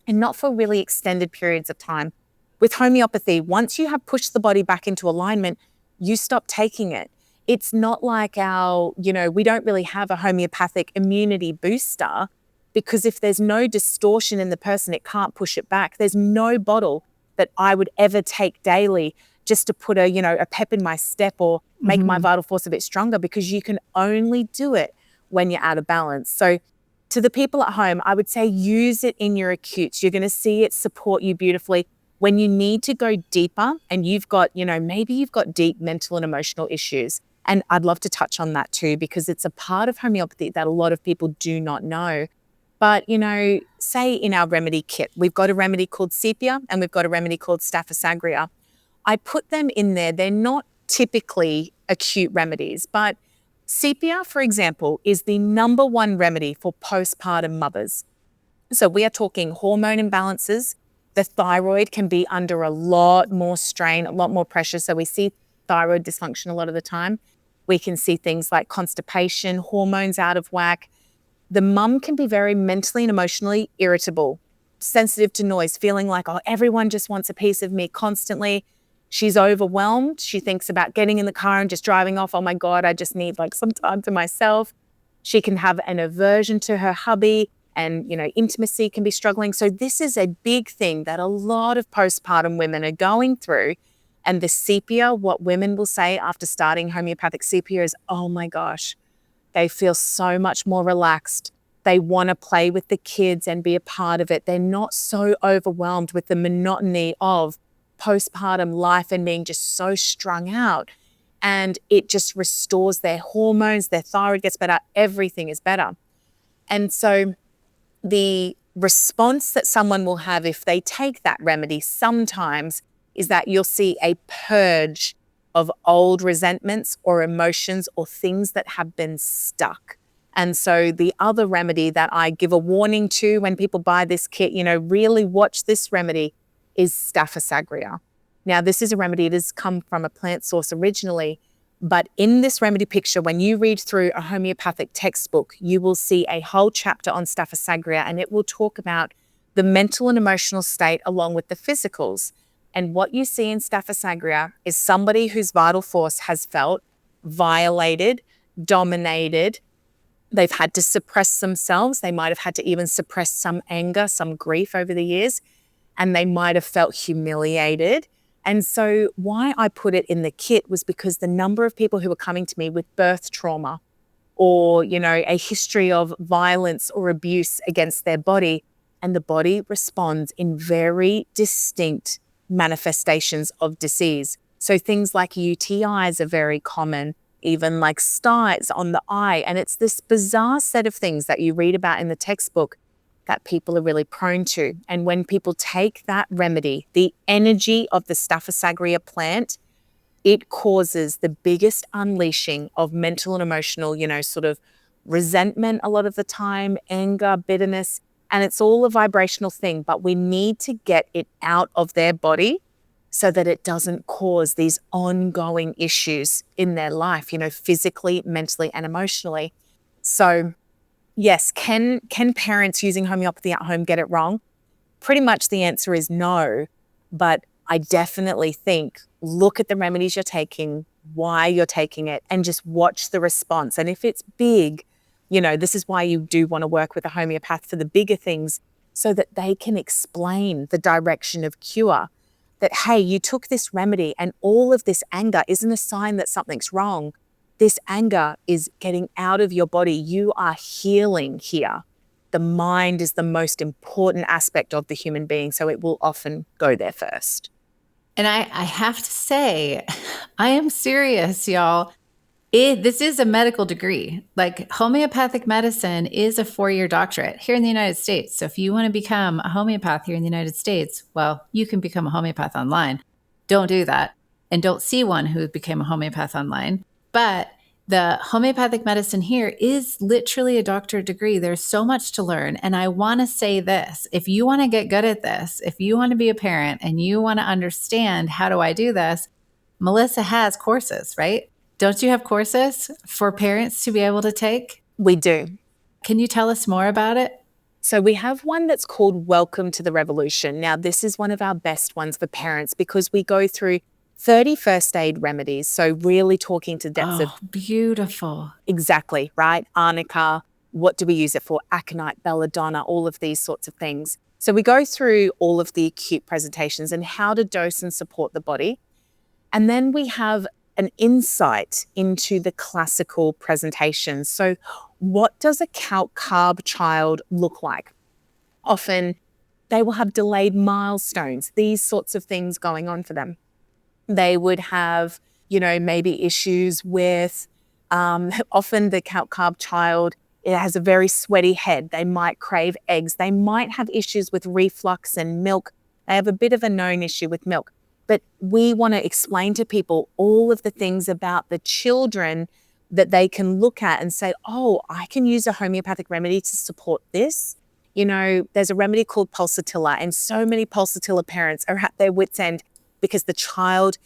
and not for really extended periods of time. With homeopathy, once you have pushed the body back into alignment, you stop taking it. It's not like we don't really have a homeopathic immunity booster, because if there's no distortion in the person, it can't push it back. There's no bottle that I would ever take daily just to put a pep in my step or make my vital force a bit stronger, because you can only do it when you're out of balance. So to the people at home, I would say use it in your acutes. You're going to see it support you beautifully. When you need to go deeper and you've got, maybe you've got deep mental and emotional issues. And I'd love to touch on that too, because it's a part of homeopathy that a lot of people do not know. But, say in our remedy kit, we've got a remedy called Sepia and we've got a remedy called Staphysagria. I put them in there. They're not typically acute remedies, but Sepia, for example, is the number one remedy for postpartum mothers. So we are talking hormone imbalances. The thyroid can be under a lot more strain, a lot more pressure. So we see thyroid dysfunction a lot of the time. We can see things like constipation, hormones out of whack. The mum can be very mentally and emotionally irritable, sensitive to noise, feeling like, oh, everyone just wants a piece of me constantly. She's overwhelmed. She thinks about getting in the car and just driving off. Oh my God, I just need like some time to myself. She can have an aversion to her hubby, and, intimacy can be struggling. So this is a big thing that a lot of postpartum women are going through. And the sepia, what women will say after starting homeopathic sepia is, oh my gosh, they feel so much more relaxed. They want to play with the kids and be a part of it. They're not so overwhelmed with the monotony of postpartum life and being just so strung out. And it just restores their hormones, their thyroid gets better, everything is better. And so the response that someone will have if they take that remedy sometimes is that you'll see a purge of old resentments or emotions or things that have been stuck. And so the other remedy that I give a warning to when people buy this kit, really watch this remedy, is Staphysagria. Now, this is a remedy that has come from a plant source originally, but in this remedy picture, when you read through a homeopathic textbook, you will see a whole chapter on Staphysagria, and it will talk about the mental and emotional state along with the physicals. And what you see in Staphysagria is somebody whose vital force has felt violated, dominated. They've had to suppress themselves. They might have had to even suppress some anger, some grief over the years, and they might have felt humiliated. And so why I put it in the kit was because the number of people who were coming to me with birth trauma or, a history of violence or abuse against their body, and the body responds in very distinct manifestations of disease. So things like UTIs are very common, even like styes on the eye. And it's this bizarre set of things that you read about in the textbook that people are really prone to. And when people take that remedy, the energy of the Staphysagria plant, it causes the biggest unleashing of mental and emotional, sort of resentment a lot of the time, anger, bitterness, and it's all a vibrational thing, but we need to get it out of their body so that it doesn't cause these ongoing issues in their life, physically, mentally, and emotionally. So yes, can parents using homeopathy at home get it wrong? Pretty much the answer is no, but I definitely think look at the remedies you're taking, why you're taking it, and just watch the response. And if it's big, this is why you do want to work with a homeopath for the bigger things so that they can explain the direction of cure. That, hey, you took this remedy and all of this anger isn't a sign that something's wrong. This anger is getting out of your body. You are healing here. The mind is the most important aspect of the human being, so it will often go there first. And I have to say, I am serious, y'all. This is a medical degree. Like homeopathic medicine is a 4-year doctorate here in the United States. So if you want to become a homeopath here in the United States, well, you can become a homeopath online. Don't do that. And don't see one who became a homeopath online. But the homeopathic medicine here is literally a doctorate degree. There's so much to learn. And I want to say this, if you want to get good at this, if you want to be a parent and you want to understand how do I do this, Melissa has courses, right? Don't you have courses for parents to be able to take? We do. Can you tell us more about it? So we have one that's called Welcome to the Revolution. Now, this is one of our best ones for parents because we go through 30 first aid remedies. So really talking to depths of... beautiful. Exactly, right? Arnica, what do we use it for? Aconite, Belladonna, all of these sorts of things. So we go through all of the acute presentations and how to dose and support the body. And then we have an insight into the classical presentations. So what does a calc carb child look like? Often they will have delayed milestones, these sorts of things going on for them. They would have, maybe issues with, often the calc carb child, it has a very sweaty head. They might crave eggs. They might have issues with reflux and milk. They have a bit of a known issue with milk. But we want to explain to people all of the things about the children that they can look at and say, oh, I can use a homeopathic remedy to support this. There's a remedy called pulsatilla, and so many pulsatilla parents are at their wits' end because the child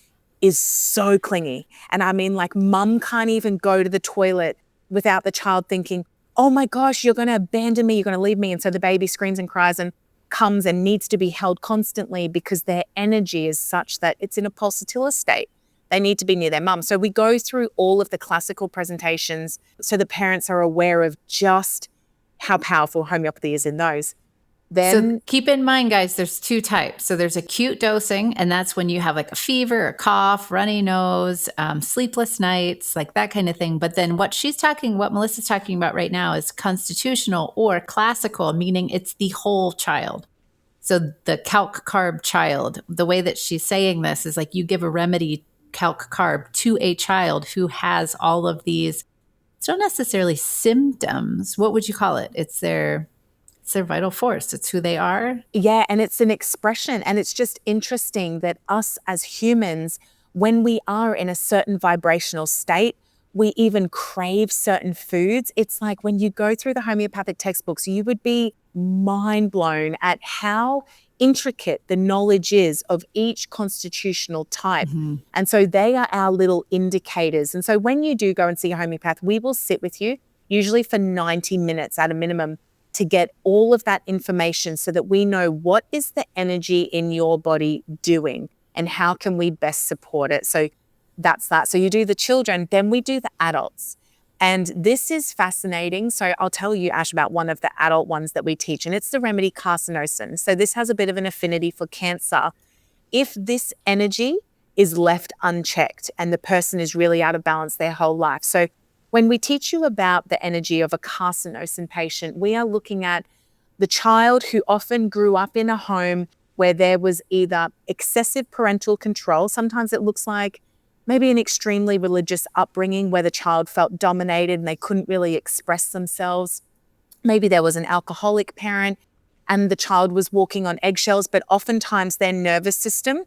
is so clingy. And I mean, like, mum can't even go to the toilet without the child thinking, oh my gosh, you're going to abandon me, you're going to leave me. And so the baby screams and cries and comes and needs to be held constantly because their energy is such that it's in a pulsatile state. They need to be near their mum. So we go through all of the classical presentations so the parents are aware of just how powerful homeopathy is in those. So keep in mind, guys, there's two types. So there's acute dosing, and that's when you have like a fever, a cough, runny nose, sleepless nights, like that kind of thing. But then what Melissa's talking about right now is constitutional or classical, meaning it's the whole child. So the calc carb child, the way that she's saying this is like you give a remedy calc carb to a child who has all of these, it's not necessarily symptoms. What would you call it? It's their vital force. It's who they are. Yeah, and it's an expression. And it's just interesting that us as humans, when we are in a certain vibrational state, we even crave certain foods. It's like when you go through the homeopathic textbooks, you would be mind blown at how intricate the knowledge is of each constitutional type. Mm-hmm. And so they are our little indicators. And so when you do go and see a homeopath, we will sit with you, usually for 90 minutes at a minimum, to get all of that information so that we know what is the energy in your body doing and how can we best support it. So that's that. So you do the children, then we do the adults. And this is fascinating. So I'll tell you, Ash, about one of the adult ones that we teach, and it's the remedy Carcinosin. So this has a bit of an affinity for cancer. If this energy is left unchecked and the person is really out of balance their whole life. So when we teach you about the energy of a carcinosin patient, we are looking at the child who often grew up in a home where there was either excessive parental control. Sometimes it looks like maybe an extremely religious upbringing where the child felt dominated and they couldn't really express themselves. Maybe there was an alcoholic parent and the child was walking on eggshells, but oftentimes their nervous system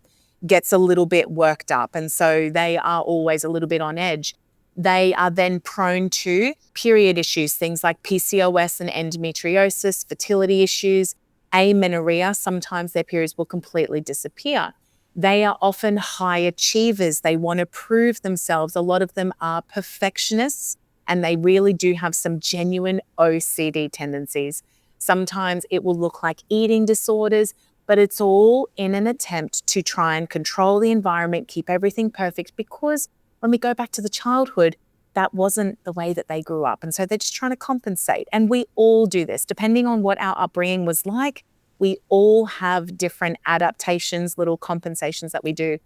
gets a little bit worked up. And so they are always a little bit on edge. They are then prone to period issues, things like PCOS and endometriosis, fertility issues, amenorrhea. Sometimes their periods will completely disappear. They are often high achievers. They want to prove themselves. A lot of them are perfectionists, and they really do have some genuine OCD tendencies. Sometimes it will look like eating disorders, but it's all in an attempt to try and control the environment, keep everything perfect, because when we go back to the childhood, that wasn't the way that they grew up. And so they're just trying to compensate. And we all do this, depending on what our upbringing was like. We all have different adaptations, little compensations that we do.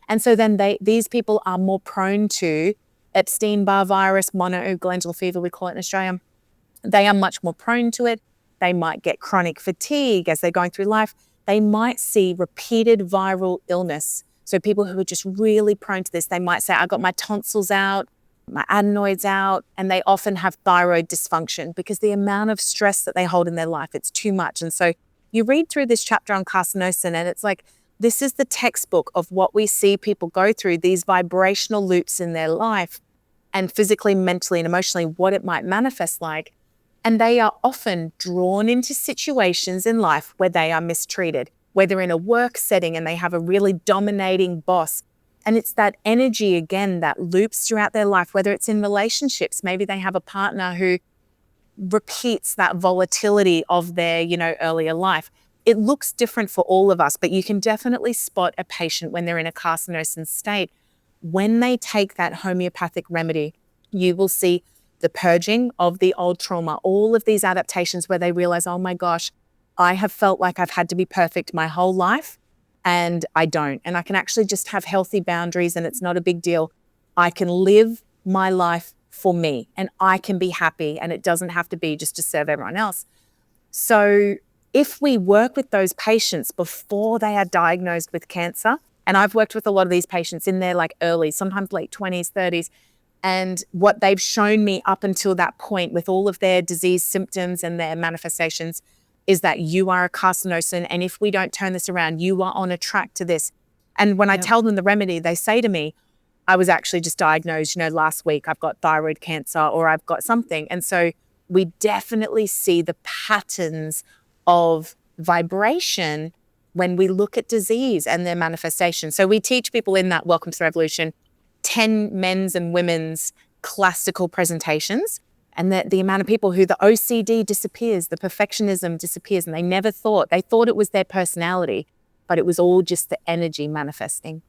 And so then these people are more prone to Epstein-Barr virus, monoglandular fever, we call it in Australia. They are much more prone to it. They might get chronic fatigue as they're going through life. They might see repeated viral illness. So people who are just really prone to this, they might say, I got my tonsils out, my adenoids out, and they often have thyroid dysfunction because the amount of stress that they hold in their life, it's too much. And so you read through this chapter on carcinosin and it's like, this is the textbook of what we see people go through, these vibrational loops in their life and physically, mentally, and emotionally, what it might manifest like. And they are often drawn into situations in life where they are mistreated, whether in a work setting and they have a really dominating boss. And it's that energy, again, that loops throughout their life, whether it's in relationships. Maybe they have a partner who repeats that volatility of their, earlier life. It looks different for all of us, but you can definitely spot a patient when they're in a carcinosin state. When they take that homeopathic remedy, you will see the purging of the old trauma, all of these adaptations where they realize, oh my gosh, I have felt like I've had to be perfect my whole life and I don't. And I can actually just have healthy boundaries and it's not a big deal. I can live my life for me and I can be happy and it doesn't have to be just to serve everyone else. So if we work with those patients before they are diagnosed with cancer, and I've worked with a lot of these patients in their early, sometimes late 20s, 30s, and what they've shown me up until that point with all of their disease symptoms and their manifestations is that you are a carcinosin. And if we don't turn this around, you are on a track to this. And when I tell them the remedy, they say to me, I was actually just diagnosed, last week, I've got thyroid cancer or I've got something. And so we definitely see the patterns of vibration when we look at disease and their manifestation. So we teach people in that Welcome to the Revolution 10 men's and women's classical presentations, and that the amount of people who the OCD disappears, the perfectionism disappears, and they thought it was their personality, but it was all just the energy manifesting.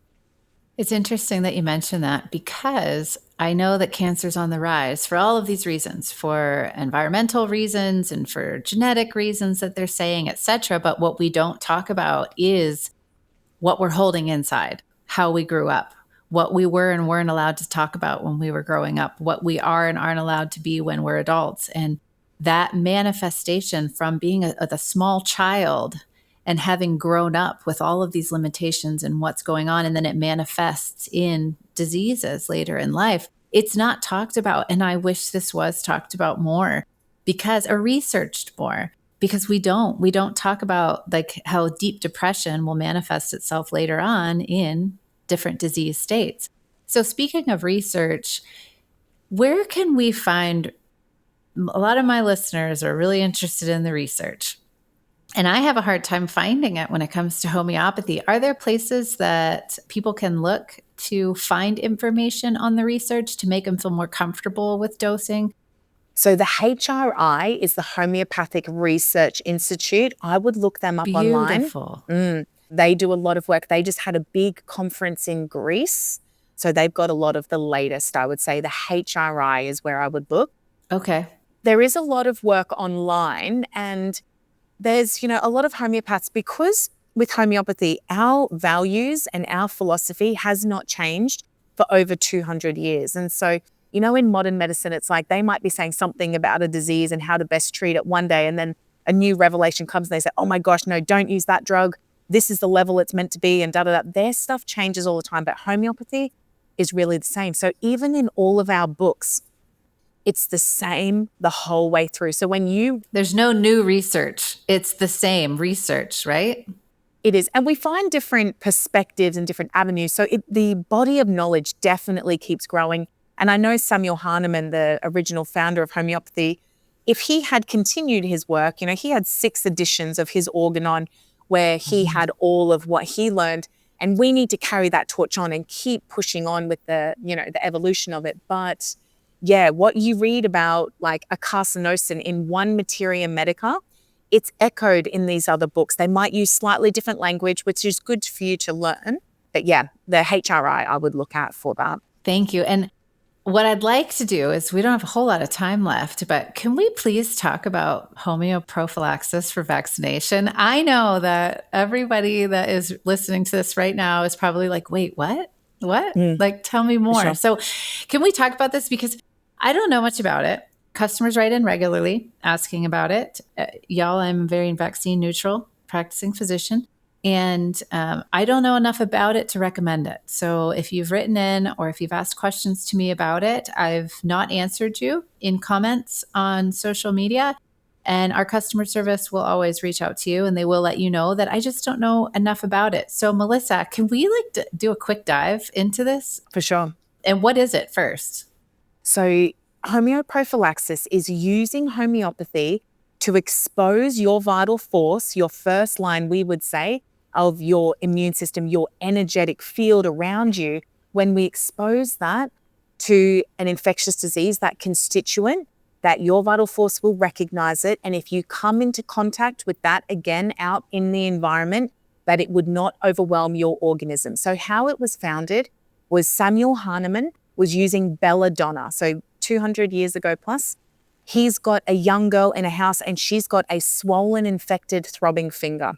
It's interesting that you mentioned that, because I know that cancer's on the rise for all of these reasons, for environmental reasons and for genetic reasons that they're saying, et cetera. But what we don't talk about is what we're holding inside, how we grew up, what we were and weren't allowed to talk about when we were growing up, what we are and aren't allowed to be when we're adults. And that manifestation from being a small child and having grown up with all of these limitations and what's going on, and then it manifests in diseases later in life, it's not talked about. And I wish this was talked about more, or researched more, because we don't talk about like how deep depression will manifest itself later on in different disease states. So speaking of research, where can we find, a lot of my listeners are really interested in the research, and I have a hard time finding it when it comes to homeopathy. Are there places that people can look to find information on the research to make them feel more comfortable with dosing? So the HRI is the Homeopathic Research Institute. I would look them up online. Beautiful. They do a lot of work. They just had a big conference in Greece. So they've got a lot of the latest, I would say. The HRI is where I would look. Okay. There is a lot of work online, and there's, a lot of homeopaths, because with homeopathy, our values and our philosophy has not changed for over 200 years. And so, in modern medicine, it's like they might be saying something about a disease and how to best treat it one day, and then a new revelation comes and they say, oh my gosh, no, don't use that drug. This is the level it's meant to be, and da-da-da. Their stuff changes all the time, but homeopathy is really the same. So even in all of our books, it's the same the whole way through. So there's no new research. It's the same research, right? It is. And we find different perspectives and different avenues. So the body of knowledge definitely keeps growing. And I know Samuel Hahnemann, the original founder of homeopathy, if he had continued his work, he had 6 editions of his Organon where he had all of what he learned. And we need to carry that torch on and keep pushing on with the evolution of it. But yeah, what you read about, like a carcinosin in one Materia Medica, it's echoed in these other books. They might use slightly different language, which is good for you to learn. But yeah, the HRI I would look at for that. Thank you. And what I'd like to do is, we don't have a whole lot of time left, but can we please talk about homeoprophylaxis for vaccination? I know that everybody that is listening to this right now is probably like, wait, what? What? Like, tell me more. Sure. So can we talk about this? Because I don't know much about it. Customers write in regularly asking about it. Y'all, I'm very vaccine neutral, practicing physician. And I don't know enough about it to recommend it. So if you've written in or if you've asked questions to me about it, I've not answered you in comments on social media. And our customer service will always reach out to you, and they will let you know that I just don't know enough about it. So Melissa, can we do a quick dive into this? For sure. And what is it first? So homeoprophylaxis is using homeopathy to expose your vital force, your first line, we would say, of your immune system, your energetic field around you. When we expose that to an infectious disease, that constituent, that your vital force will recognize it. And if you come into contact with that again out in the environment, that it would not overwhelm your organism. So how it was founded was Samuel Hahnemann was using Belladonna. So 200 years ago plus, he's got a young girl in a house and she's got a swollen, infected, throbbing finger.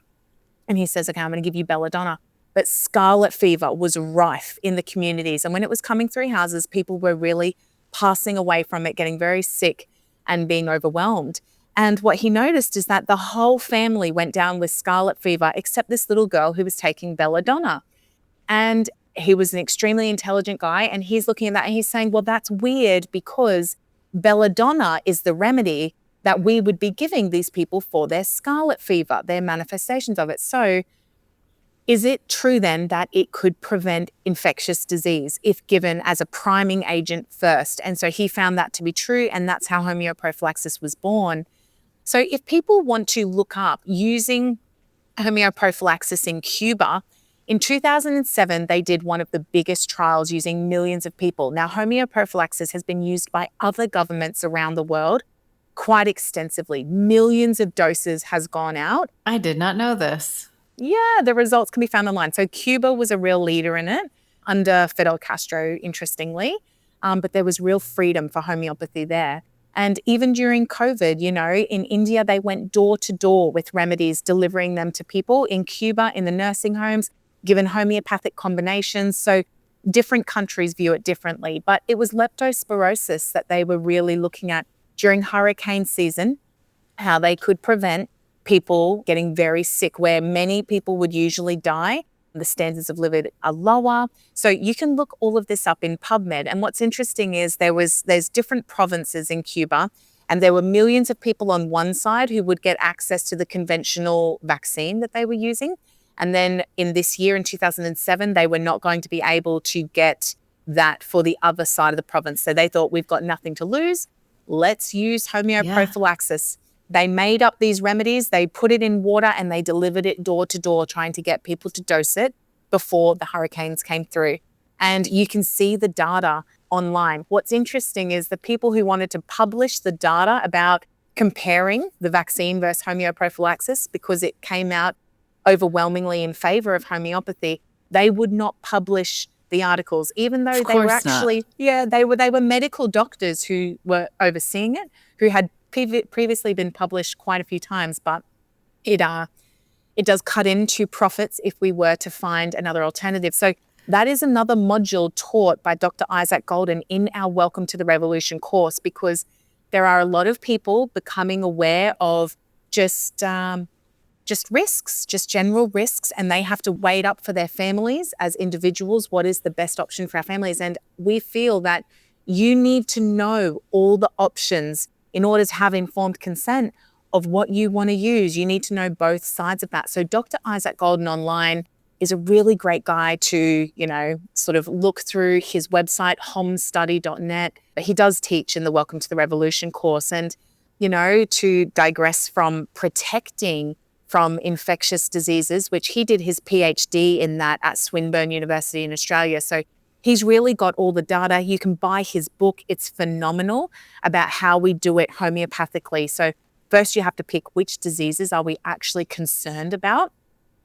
And he says, okay, I'm going to give you Belladonna. But scarlet fever was rife in the communities. And when it was coming through houses, people were really passing away from it, getting very sick and being overwhelmed. And what he noticed is that the whole family went down with scarlet fever, except this little girl who was taking Belladonna. And he was an extremely intelligent guy. And he's looking at that and he's saying, well, that's weird, because Belladonna is the remedy that we would be giving these people for their scarlet fever, their manifestations of it. So is it true then that it could prevent infectious disease if given as a priming agent first? And so he found that to be true, and that's how homeoprophylaxis was born. So if people want to look up using Homeoprophylaxis in Cuba. In 2007, they did one of the biggest trials using millions of people. Now, homeoprophylaxis has been used by other governments around the world quite extensively. Millions of doses has gone out. I did not know this. Yeah, the results can be found online. So Cuba was a real leader in it under Fidel Castro, interestingly. But there was real freedom for homeopathy there. And even during COVID, in India, they went door to door with remedies, delivering them to people. In Cuba, in the nursing homes, given homeopathic combinations. So different countries view it differently. But it was leptospirosis that they were really looking at during hurricane season, how they could prevent people getting very sick, where many people would usually die. The standards of living are lower. So you can look all of this up in PubMed. And what's interesting is there's different provinces in Cuba, and there were millions of people on one side who would get access to the conventional vaccine that they were using. And then in this year, in 2007, they were not going to be able to get that for the other side of the province. So they thought, we've got nothing to lose. Let's use homeoprophylaxis. They made up these remedies, they put it in water, and they delivered it door to door, trying to get people to dose it before the hurricanes came through. And you can see the data online. What's interesting is the people who wanted to publish the data about comparing the vaccine versus homeoprophylaxis, because it came out overwhelmingly in favor of homeopathy, they would not publish the articles, even though they were actually, they were medical doctors who were overseeing it, who had previously been published quite a few times. But it does cut into profits if we were to find another alternative. So that is another module taught by Dr. Isaac Golden in our Welcome to the Revolution course, because there are a lot of people becoming aware of just risks, just general risks, and they have to weigh it up for their families as individuals. What is the best option for our families? And we feel that you need to know all the options in order to have informed consent of what you want to use. You need to know both sides of that. So Dr. Isaac Golden online is a really great guy to, sort of look through. His website, homstudy.net. But he does teach in the Welcome to the Revolution course. And, to digress from protecting from infectious diseases, which he did his PhD in that at Swinburne University in Australia. So he's really got all the data. You can buy his book. It's phenomenal about how we do it homeopathically. So first you have to pick which diseases are we actually concerned about,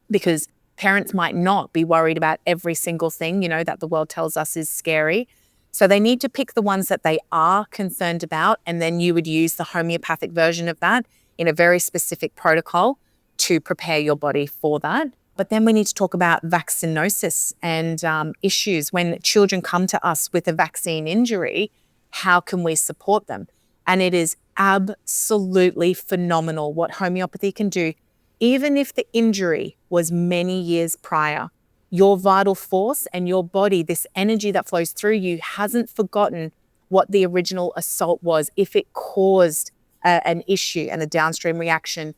because parents might not be worried about every single thing, that the world tells us is scary. So they need to pick the ones that they are concerned about, and then you would use the homeopathic version of that in a very specific protocol to prepare your body for that. But then we need to talk about vaccinosis and issues. When children come to us with a vaccine injury, how can we support them? And it is absolutely phenomenal what homeopathy can do. Even if the injury was many years prior, your vital force and your body, this energy that flows through you, hasn't forgotten what the original assault was. If it caused an issue and a downstream reaction,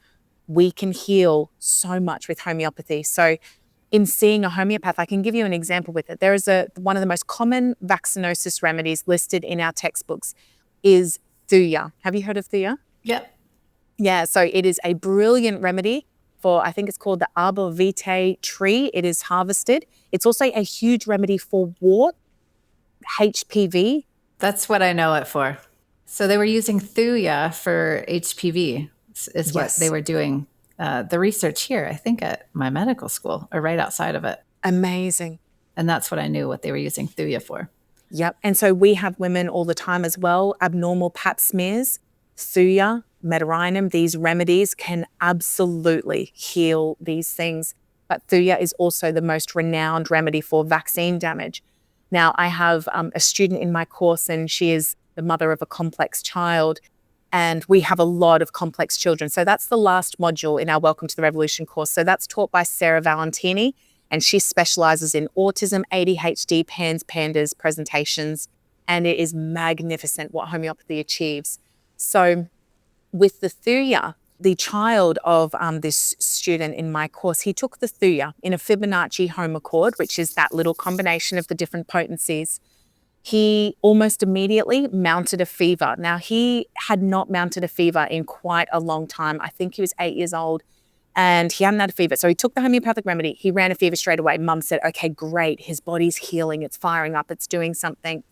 we can heal so much with homeopathy. So in seeing a homeopath, I can give you an example with it. There is one of the most common vaccinosis remedies listed in our textbooks is Thuya. Have you heard of Thuya? Yep. Yeah, so it is a brilliant remedy for, I think it's called the arbor vitae tree. It is harvested. It's also a huge remedy for wart, HPV. That's what I know it for. So they were using Thuya for HPV is what they were doing. The research here, I think at my medical school or right outside of it. Amazing. And that's what I knew what they were using Thuya for. Yep. And so we have women all the time as well, abnormal pap smears, Thuya, Medorrhinum, these remedies can absolutely heal these things. But Thuya is also the most renowned remedy for vaccine damage. Now, I have a student in my course, and she is the mother of a complex child, and we have a lot of complex children. So that's the last module in our Welcome to the Revolution course. So that's taught by Sarah Valentini, and she specializes in autism, ADHD, PANS, PANDAS, presentations, and it is magnificent what homeopathy achieves. So with the Thuya, the child of this student in my course, he took the Thuya in a Fibonacci homochord, which is that little combination of the different potencies. He almost immediately mounted a fever. Now, he had not mounted a fever in quite a long time. I think he was 8 years old. and he hadn't had a fever. So he took the homeopathic remedy. He ran a fever straight away. Mum said, okay, great. His body's healing. It's firing up. It's doing something.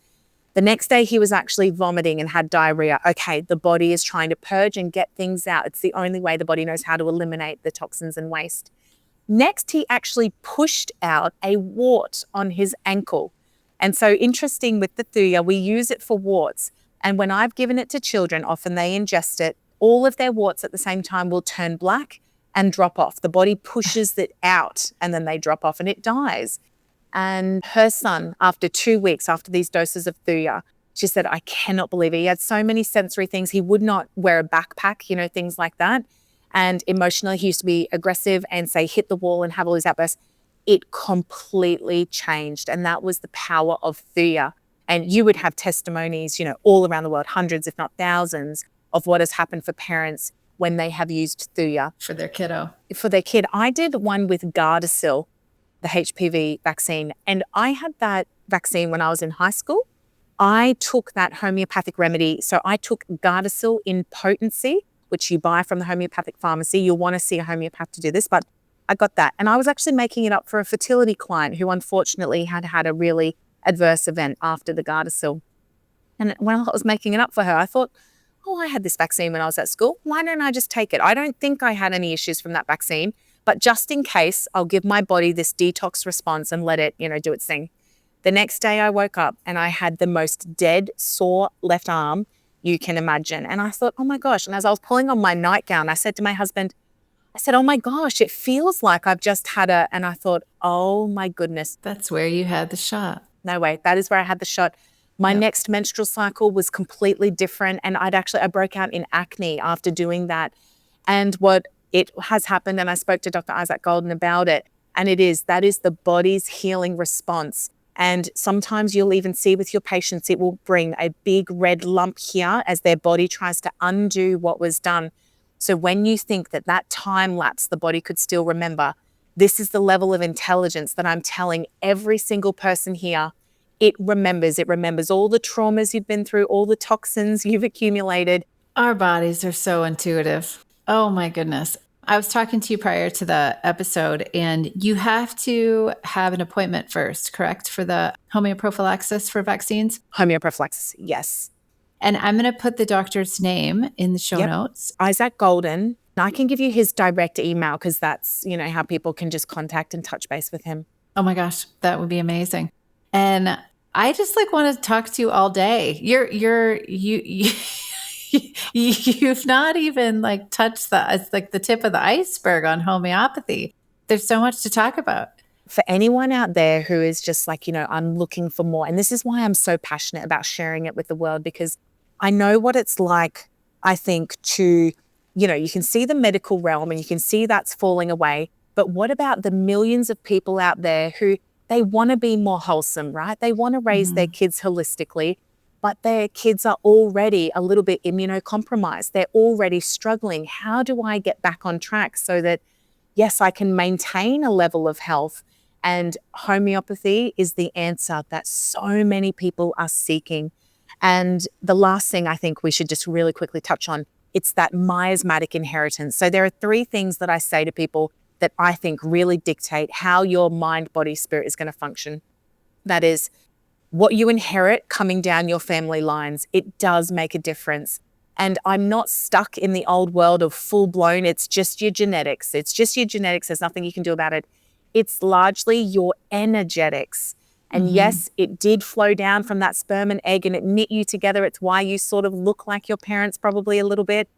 The next day he was actually vomiting and had diarrhea. Okay, the body is trying to purge and get things out. It's the only way the body knows how to eliminate the toxins and waste. Next, he actually pushed out a wart on his ankle. And so interesting with the Thuya, we use it for warts. And when I've given it to children, often they ingest it, all of their warts at the same time will turn black and drop off. The body pushes it out and then they drop off and it dies. And her son, after 2 weeks, after these doses of Thuya, she said, I cannot believe it. He had so many sensory things. He would not wear a backpack, things like that. And emotionally, he used to be aggressive and say, hit the wall and have all these outbursts. It completely changed. And that was the power of Thuya. And you would have testimonies, all around the world, hundreds, if not thousands, of what has happened for parents when they have used Thuya. For their kiddo. For their kid. I did one with Gardasil, the HPV vaccine. And I had that vaccine when I was in high school. I took that homeopathic remedy. So I took Gardasil in Potency, which you buy from the homeopathic pharmacy. You'll want to see a homeopath to do this, but I got that. And I was actually making it up for a fertility client who unfortunately had had a really adverse event after the Gardasil. And when I was making it up for her, I thought, I had this vaccine when I was at school. Why don't I just take it? I don't think I had any issues from that vaccine, but just in case, I'll give my body this detox response and let it, do its thing. The next day I woke up and I had the most dead, sore left arm you can imagine. And I thought, oh my gosh. And as I was pulling on my nightgown, I said to my husband, oh my gosh, it feels like I've just had and I thought, oh my goodness. That's where you had the shot. No way. That is where I had the shot. My next menstrual cycle was completely different. And I broke out in acne after doing that. And what it has happened, and I spoke to Dr. Isaac Golden about it, and that is the body's healing response. And sometimes you'll even see with your patients, it will bring a big red lump here as their body tries to undo what was done. So when you think that time lapse, the body could still remember, this is the level of intelligence that I'm telling every single person here. It remembers all the traumas you've been through, all the toxins you've accumulated. Our bodies are so intuitive. Oh my goodness. I was talking to you prior to the episode, and you have to have an appointment first, correct, for the homeoprophylaxis for vaccines? Homeoprophylaxis, yes. And I'm going to put the doctor's name in the show notes. Isaac Golden. I can give you his direct email because that's, how people can just contact and touch base with him. Oh my gosh, that would be amazing. And I just want to talk to you all day. You've not even touched the tip of the iceberg on homeopathy. There's so much to talk about. For anyone out there who is just I'm looking for more, and this is why I'm so passionate about sharing it with the world, because I know what it's like, I think, to, you can see the medical realm and you can see that's falling away. But what about the millions of people out there who they want to be more wholesome, right? They want to raise their kids holistically, but their kids are already a little bit immunocompromised. They're already struggling. How do I get back on track so that, yes, I can maintain a level of health? And homeopathy is the answer that so many people are seeking. And the last thing I think we should just really quickly touch on, it's that miasmatic inheritance. So there are 3 things that I say to people that I think really dictate how your mind, body, spirit is going to function. That is, what you inherit coming down your family lines. It does make a difference. And I'm not stuck in the old world of full blown, it's just your genetics. It's just your genetics. There's nothing you can do about it. It's largely your energetics. And yes, it did flow down from that sperm and egg and it knit you together. It's why you sort of look like your parents probably a little bit.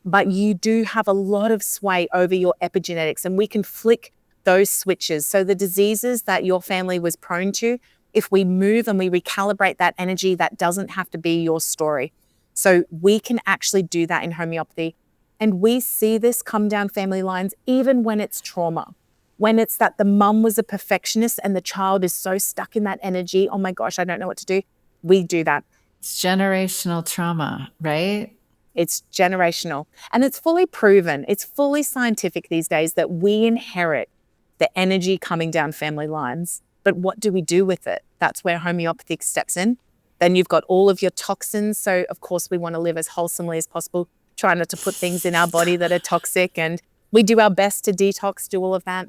But you do have a lot of sway over your epigenetics, and we can flick those switches. So the diseases that your family was prone to, if we move and we recalibrate that energy, that doesn't have to be your story. So we can actually do that in homeopathy. And we see this come down family lines, even when it's trauma. When it's that the mum was a perfectionist and the child is so stuck in that energy, oh my gosh, I don't know what to do. We do that. It's generational trauma, right? It's generational. And it's fully proven. It's fully scientific these days that we inherit the energy coming down family lines. But what do we do with it? That's where homeopathy steps in. Then you've got all of your toxins. So of course we want to live as wholesomely as possible. Try not to put things in our body that are toxic. And We do our best to detox, do all of that.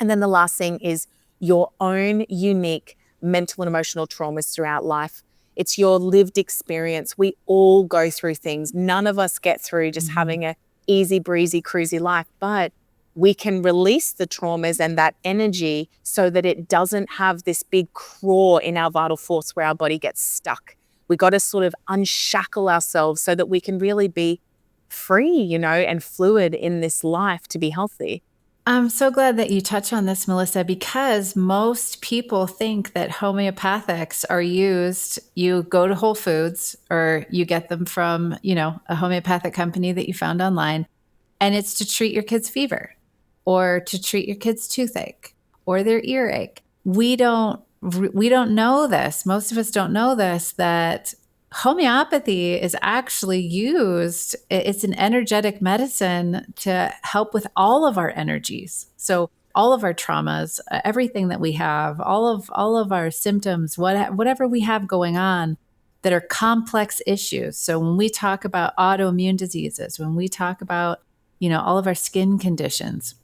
And then the last thing is your own unique mental and emotional traumas throughout life. It's your lived experience. We all go through things. None of us get through just having a easy breezy, cruisy life, but we can release the traumas and that energy so that it doesn't have this big craw in our vital force where our body gets stuck. We got to sort of unshackle ourselves so that we can really be free, and fluid in this life to be healthy. I'm so glad that you touch on this, Melissa, because most people think that homeopathics are used. You go to Whole Foods or you get them from, a homeopathic company that you found online, and it's to treat your kid's fever or to treat your kid's toothache or their earache. We don't know this. Most of us don't know this, that homeopathy is actually used. It's an energetic medicine to help with all of our energies. So all of our traumas, everything that we have, all of our symptoms, whatever we have going on that are complex issues. So when we talk about autoimmune diseases, when we talk about, all of our skin conditions,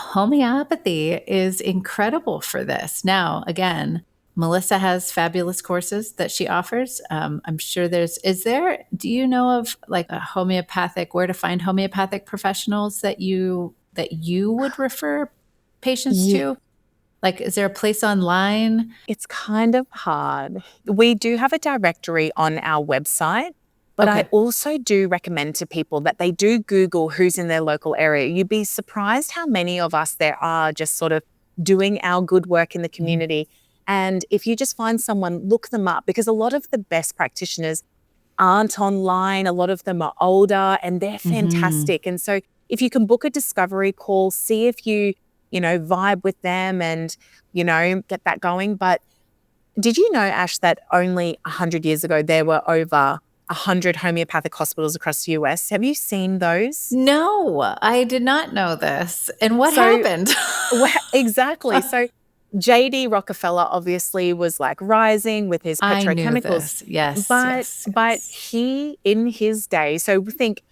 homeopathy is incredible for this. Now, again, Melissa has fabulous courses that she offers. I'm sure do you know of like a homeopathic, where to find homeopathic professionals that you would refer patients Yeah. to? Like, is there a place online? It's kind of hard. We do have a directory on our website, but I Okay. also do recommend to people that they do Google who's in their local area. You'd be surprised how many of us there are just sort of doing our good work in the community. And if you just find someone, look them up, because a lot of the best practitioners aren't online. A lot of them are older and they're Mm-hmm. fantastic. And so if you can book a discovery call, see if you vibe with them and, get that going. But did you know, Ash, that only 100 years ago, there were over 100 homeopathic hospitals across the US? Have you seen those? No, I did not know this. And what So, happened? exactly. So, JD Rockefeller obviously was like rising with his I knew petrochemicals, this. Yes, but yes, but yes. he in his day, so think,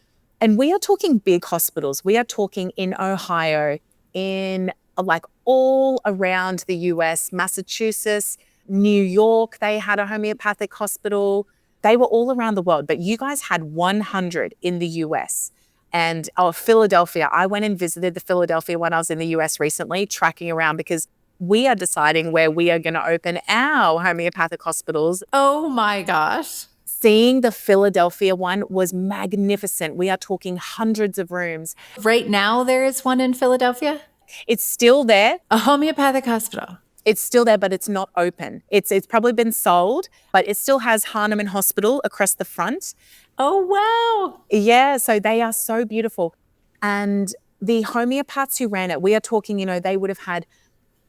and we are talking big hospitals. We are talking in Ohio, in like all around the US, Massachusetts, New York, they had a homeopathic hospital. They were all around the world, but you guys had 100 in the US. And Philadelphia, I went and visited the Philadelphia when I was in the US recently, tracking around because we are deciding where we are going to open our homeopathic hospitals. Oh my gosh. Seeing the Philadelphia one was magnificent. We are talking hundreds of rooms. Right now, there is one in Philadelphia, It's still there. a homeopathic hospital. It's still there, but it's not open. It's probably been sold, but it still has Hahnemann Hospital across the front. Oh, wow. Yeah, so they are so beautiful. And the homeopaths who ran it, we are talking, they would have had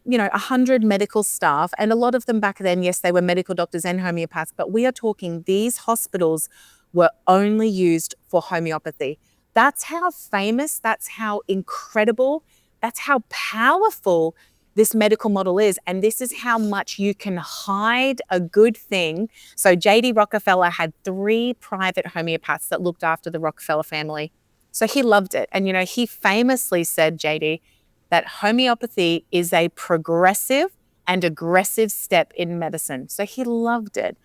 100 medical staff, and a lot of them back then, yes, they were medical doctors and homeopaths, but we are talking these hospitals were only used for homeopathy. That's how famous, that's how incredible, that's how powerful this medical model is. And this is how much you can hide a good thing. So JD Rockefeller had 3 private homeopaths that looked after the Rockefeller family. So he loved it. And, he famously said, JD, that homeopathy is a progressive and aggressive step in medicine. So he loved it.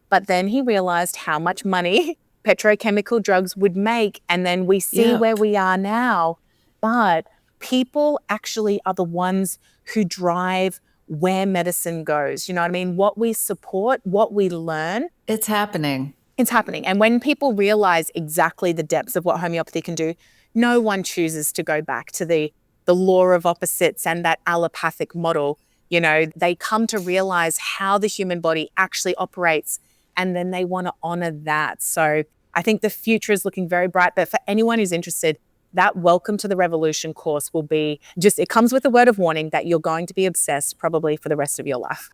But then he realized how much money petrochemical drugs would make. And then we see where Yep. we are now. But people actually are the ones who drive where medicine goes. You know what I mean? What we support, what we learn, It's happening. it's happening. And when people realize exactly the depths of what homeopathy can do, no one chooses to go back to the law of opposites and that allopathic model. They come to realize how the human body actually operates, and then they want to honor that. So I think the future is looking very bright. But for anyone who's interested, that Welcome to the Revolution course will be it comes with a word of warning that you're going to be obsessed probably for the rest of your life.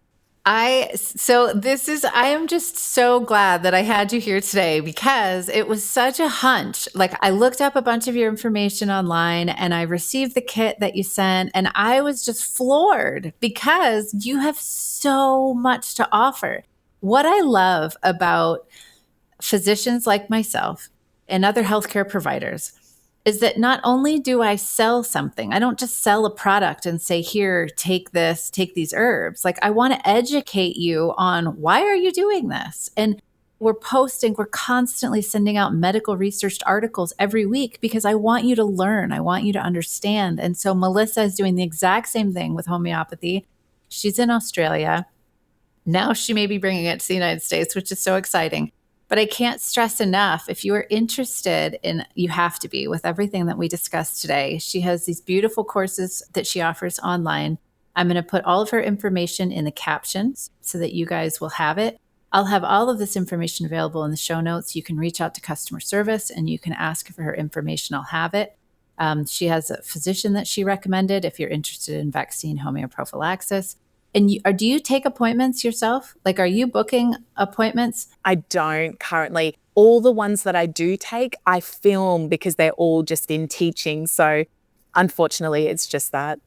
I am just so glad that I had you here today, because it was such a hunch. Like, I looked up a bunch of your information online and I received the kit that you sent, and I was just floored because you have so much to offer. What I love about physicians like myself and other healthcare providers is that not only do I sell something, I don't just sell a product and say, here, take this, take these herbs. Like, I want to educate you on why are you doing this? And we're constantly sending out medical researched articles every week because I want you to learn. I want you to understand. And so Melissa is doing the exact same thing with homeopathy. She's in Australia. Now she may be bringing it to the United States, which is so exciting. But I can't stress enough, if you are interested in, you have to be, with everything that we discussed today. She has these beautiful courses that she offers online. I'm going to put all of her information in the captions so that you guys will have it. I'll have all of this information available in the show notes. You can reach out to customer service and you can ask for her information. I'll have it. She has a physician that she recommended if you're interested in vaccine homeoprophylaxis. And do you take appointments yourself? Like, are you booking appointments? I don't currently. All the ones that I do take, I film because they're all just in teaching. So unfortunately, it's just that.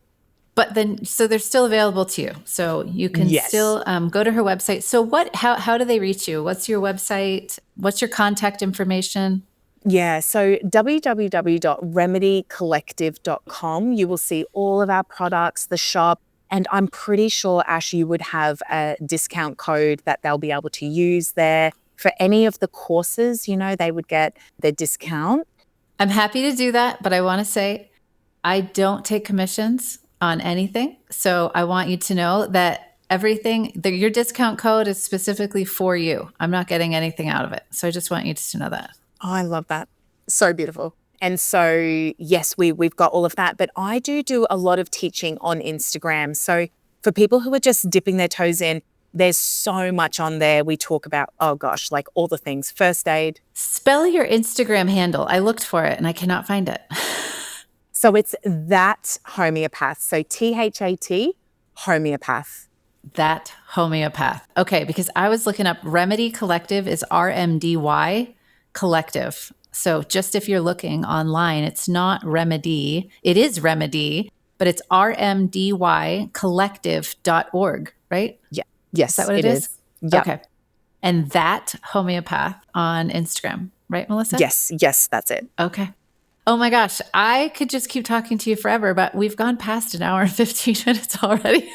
But then, so they're still available to you. So you can still go to her website. So how do they reach you? What's your website? What's your contact information? Yeah, so www.remedycollective.com. You will see all of our products, the shop. And I'm pretty sure, Ash, you would have a discount code that they'll be able to use there. For any of the courses, they would get their discount. I'm happy to do that, but I want to say I don't take commissions on anything. So I want you to know that your discount code is specifically for you. I'm not getting anything out of it. So I just want you to know that. Oh, I love that. So beautiful. And so, yes, we've got all of that. But I do a lot of teaching on Instagram. So for people who are just dipping their toes in, there's so much on there. We talk about, like all the things. First aid. Spell your Instagram handle. I looked for it and I cannot find it. So it's That Homeopath. So THAT Homeopath. That Homeopath. Okay, because I was looking up Remedy Collective is RMDY Collective. So just if you're looking online, it's not Remedy. It is Remedy, but it's rmdycollective.org, right? Yeah. Yes, is that what it is? Yep. Okay. And That Homeopath on Instagram, right, Melissa? Yes, that's it. Okay. Oh my gosh, I could just keep talking to you forever, but we've gone past an hour and 15 minutes already.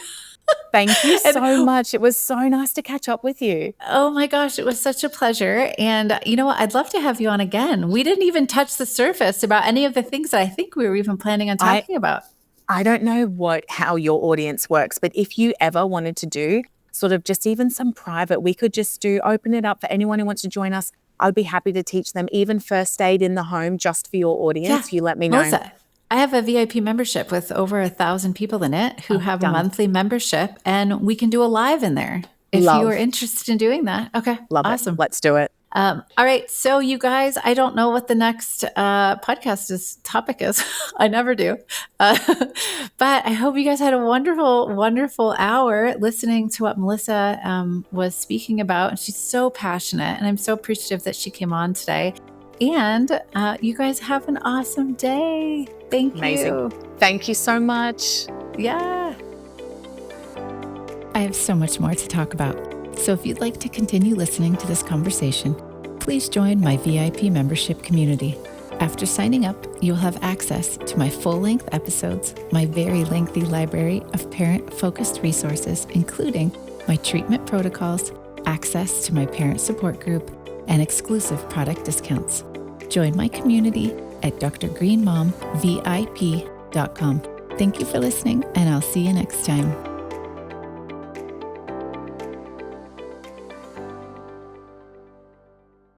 Thank you so much. It was so nice to catch up with you. Oh my gosh, it was such a pleasure. And you know what? I'd love to have you on again. We didn't even touch the surface about any of the things that I think we were even planning on talking about. I don't know how your audience works, but if you ever wanted to do sort of just even some private, we could just open it up for anyone who wants to join us. I'd be happy to teach them even first aid in the home just for your audience. Yeah. You let me know. Melissa, I have a VIP membership with over 1,000 people in it who have a monthly membership, and we can do a live in there if you are interested in doing that. Okay. Love awesome. It. Let's do it. All right. So you guys, I don't know what the next podcast topic is. I never do. But I hope you guys had a wonderful, wonderful hour listening to what Melissa was speaking about. She's so passionate, and I'm so appreciative that she came on today. And you guys have an awesome day. Thank you. Thank you so much. Yeah. I have so much more to talk about. So if you'd like to continue listening to this conversation, please join my VIP membership community. After signing up, you'll have access to my full-length episodes, my very lengthy library of parent-focused resources, including my treatment protocols, access to my parent support group, and exclusive product discounts. Join my community at drgreenmomvip.com. Thank you for listening, and I'll see you next time.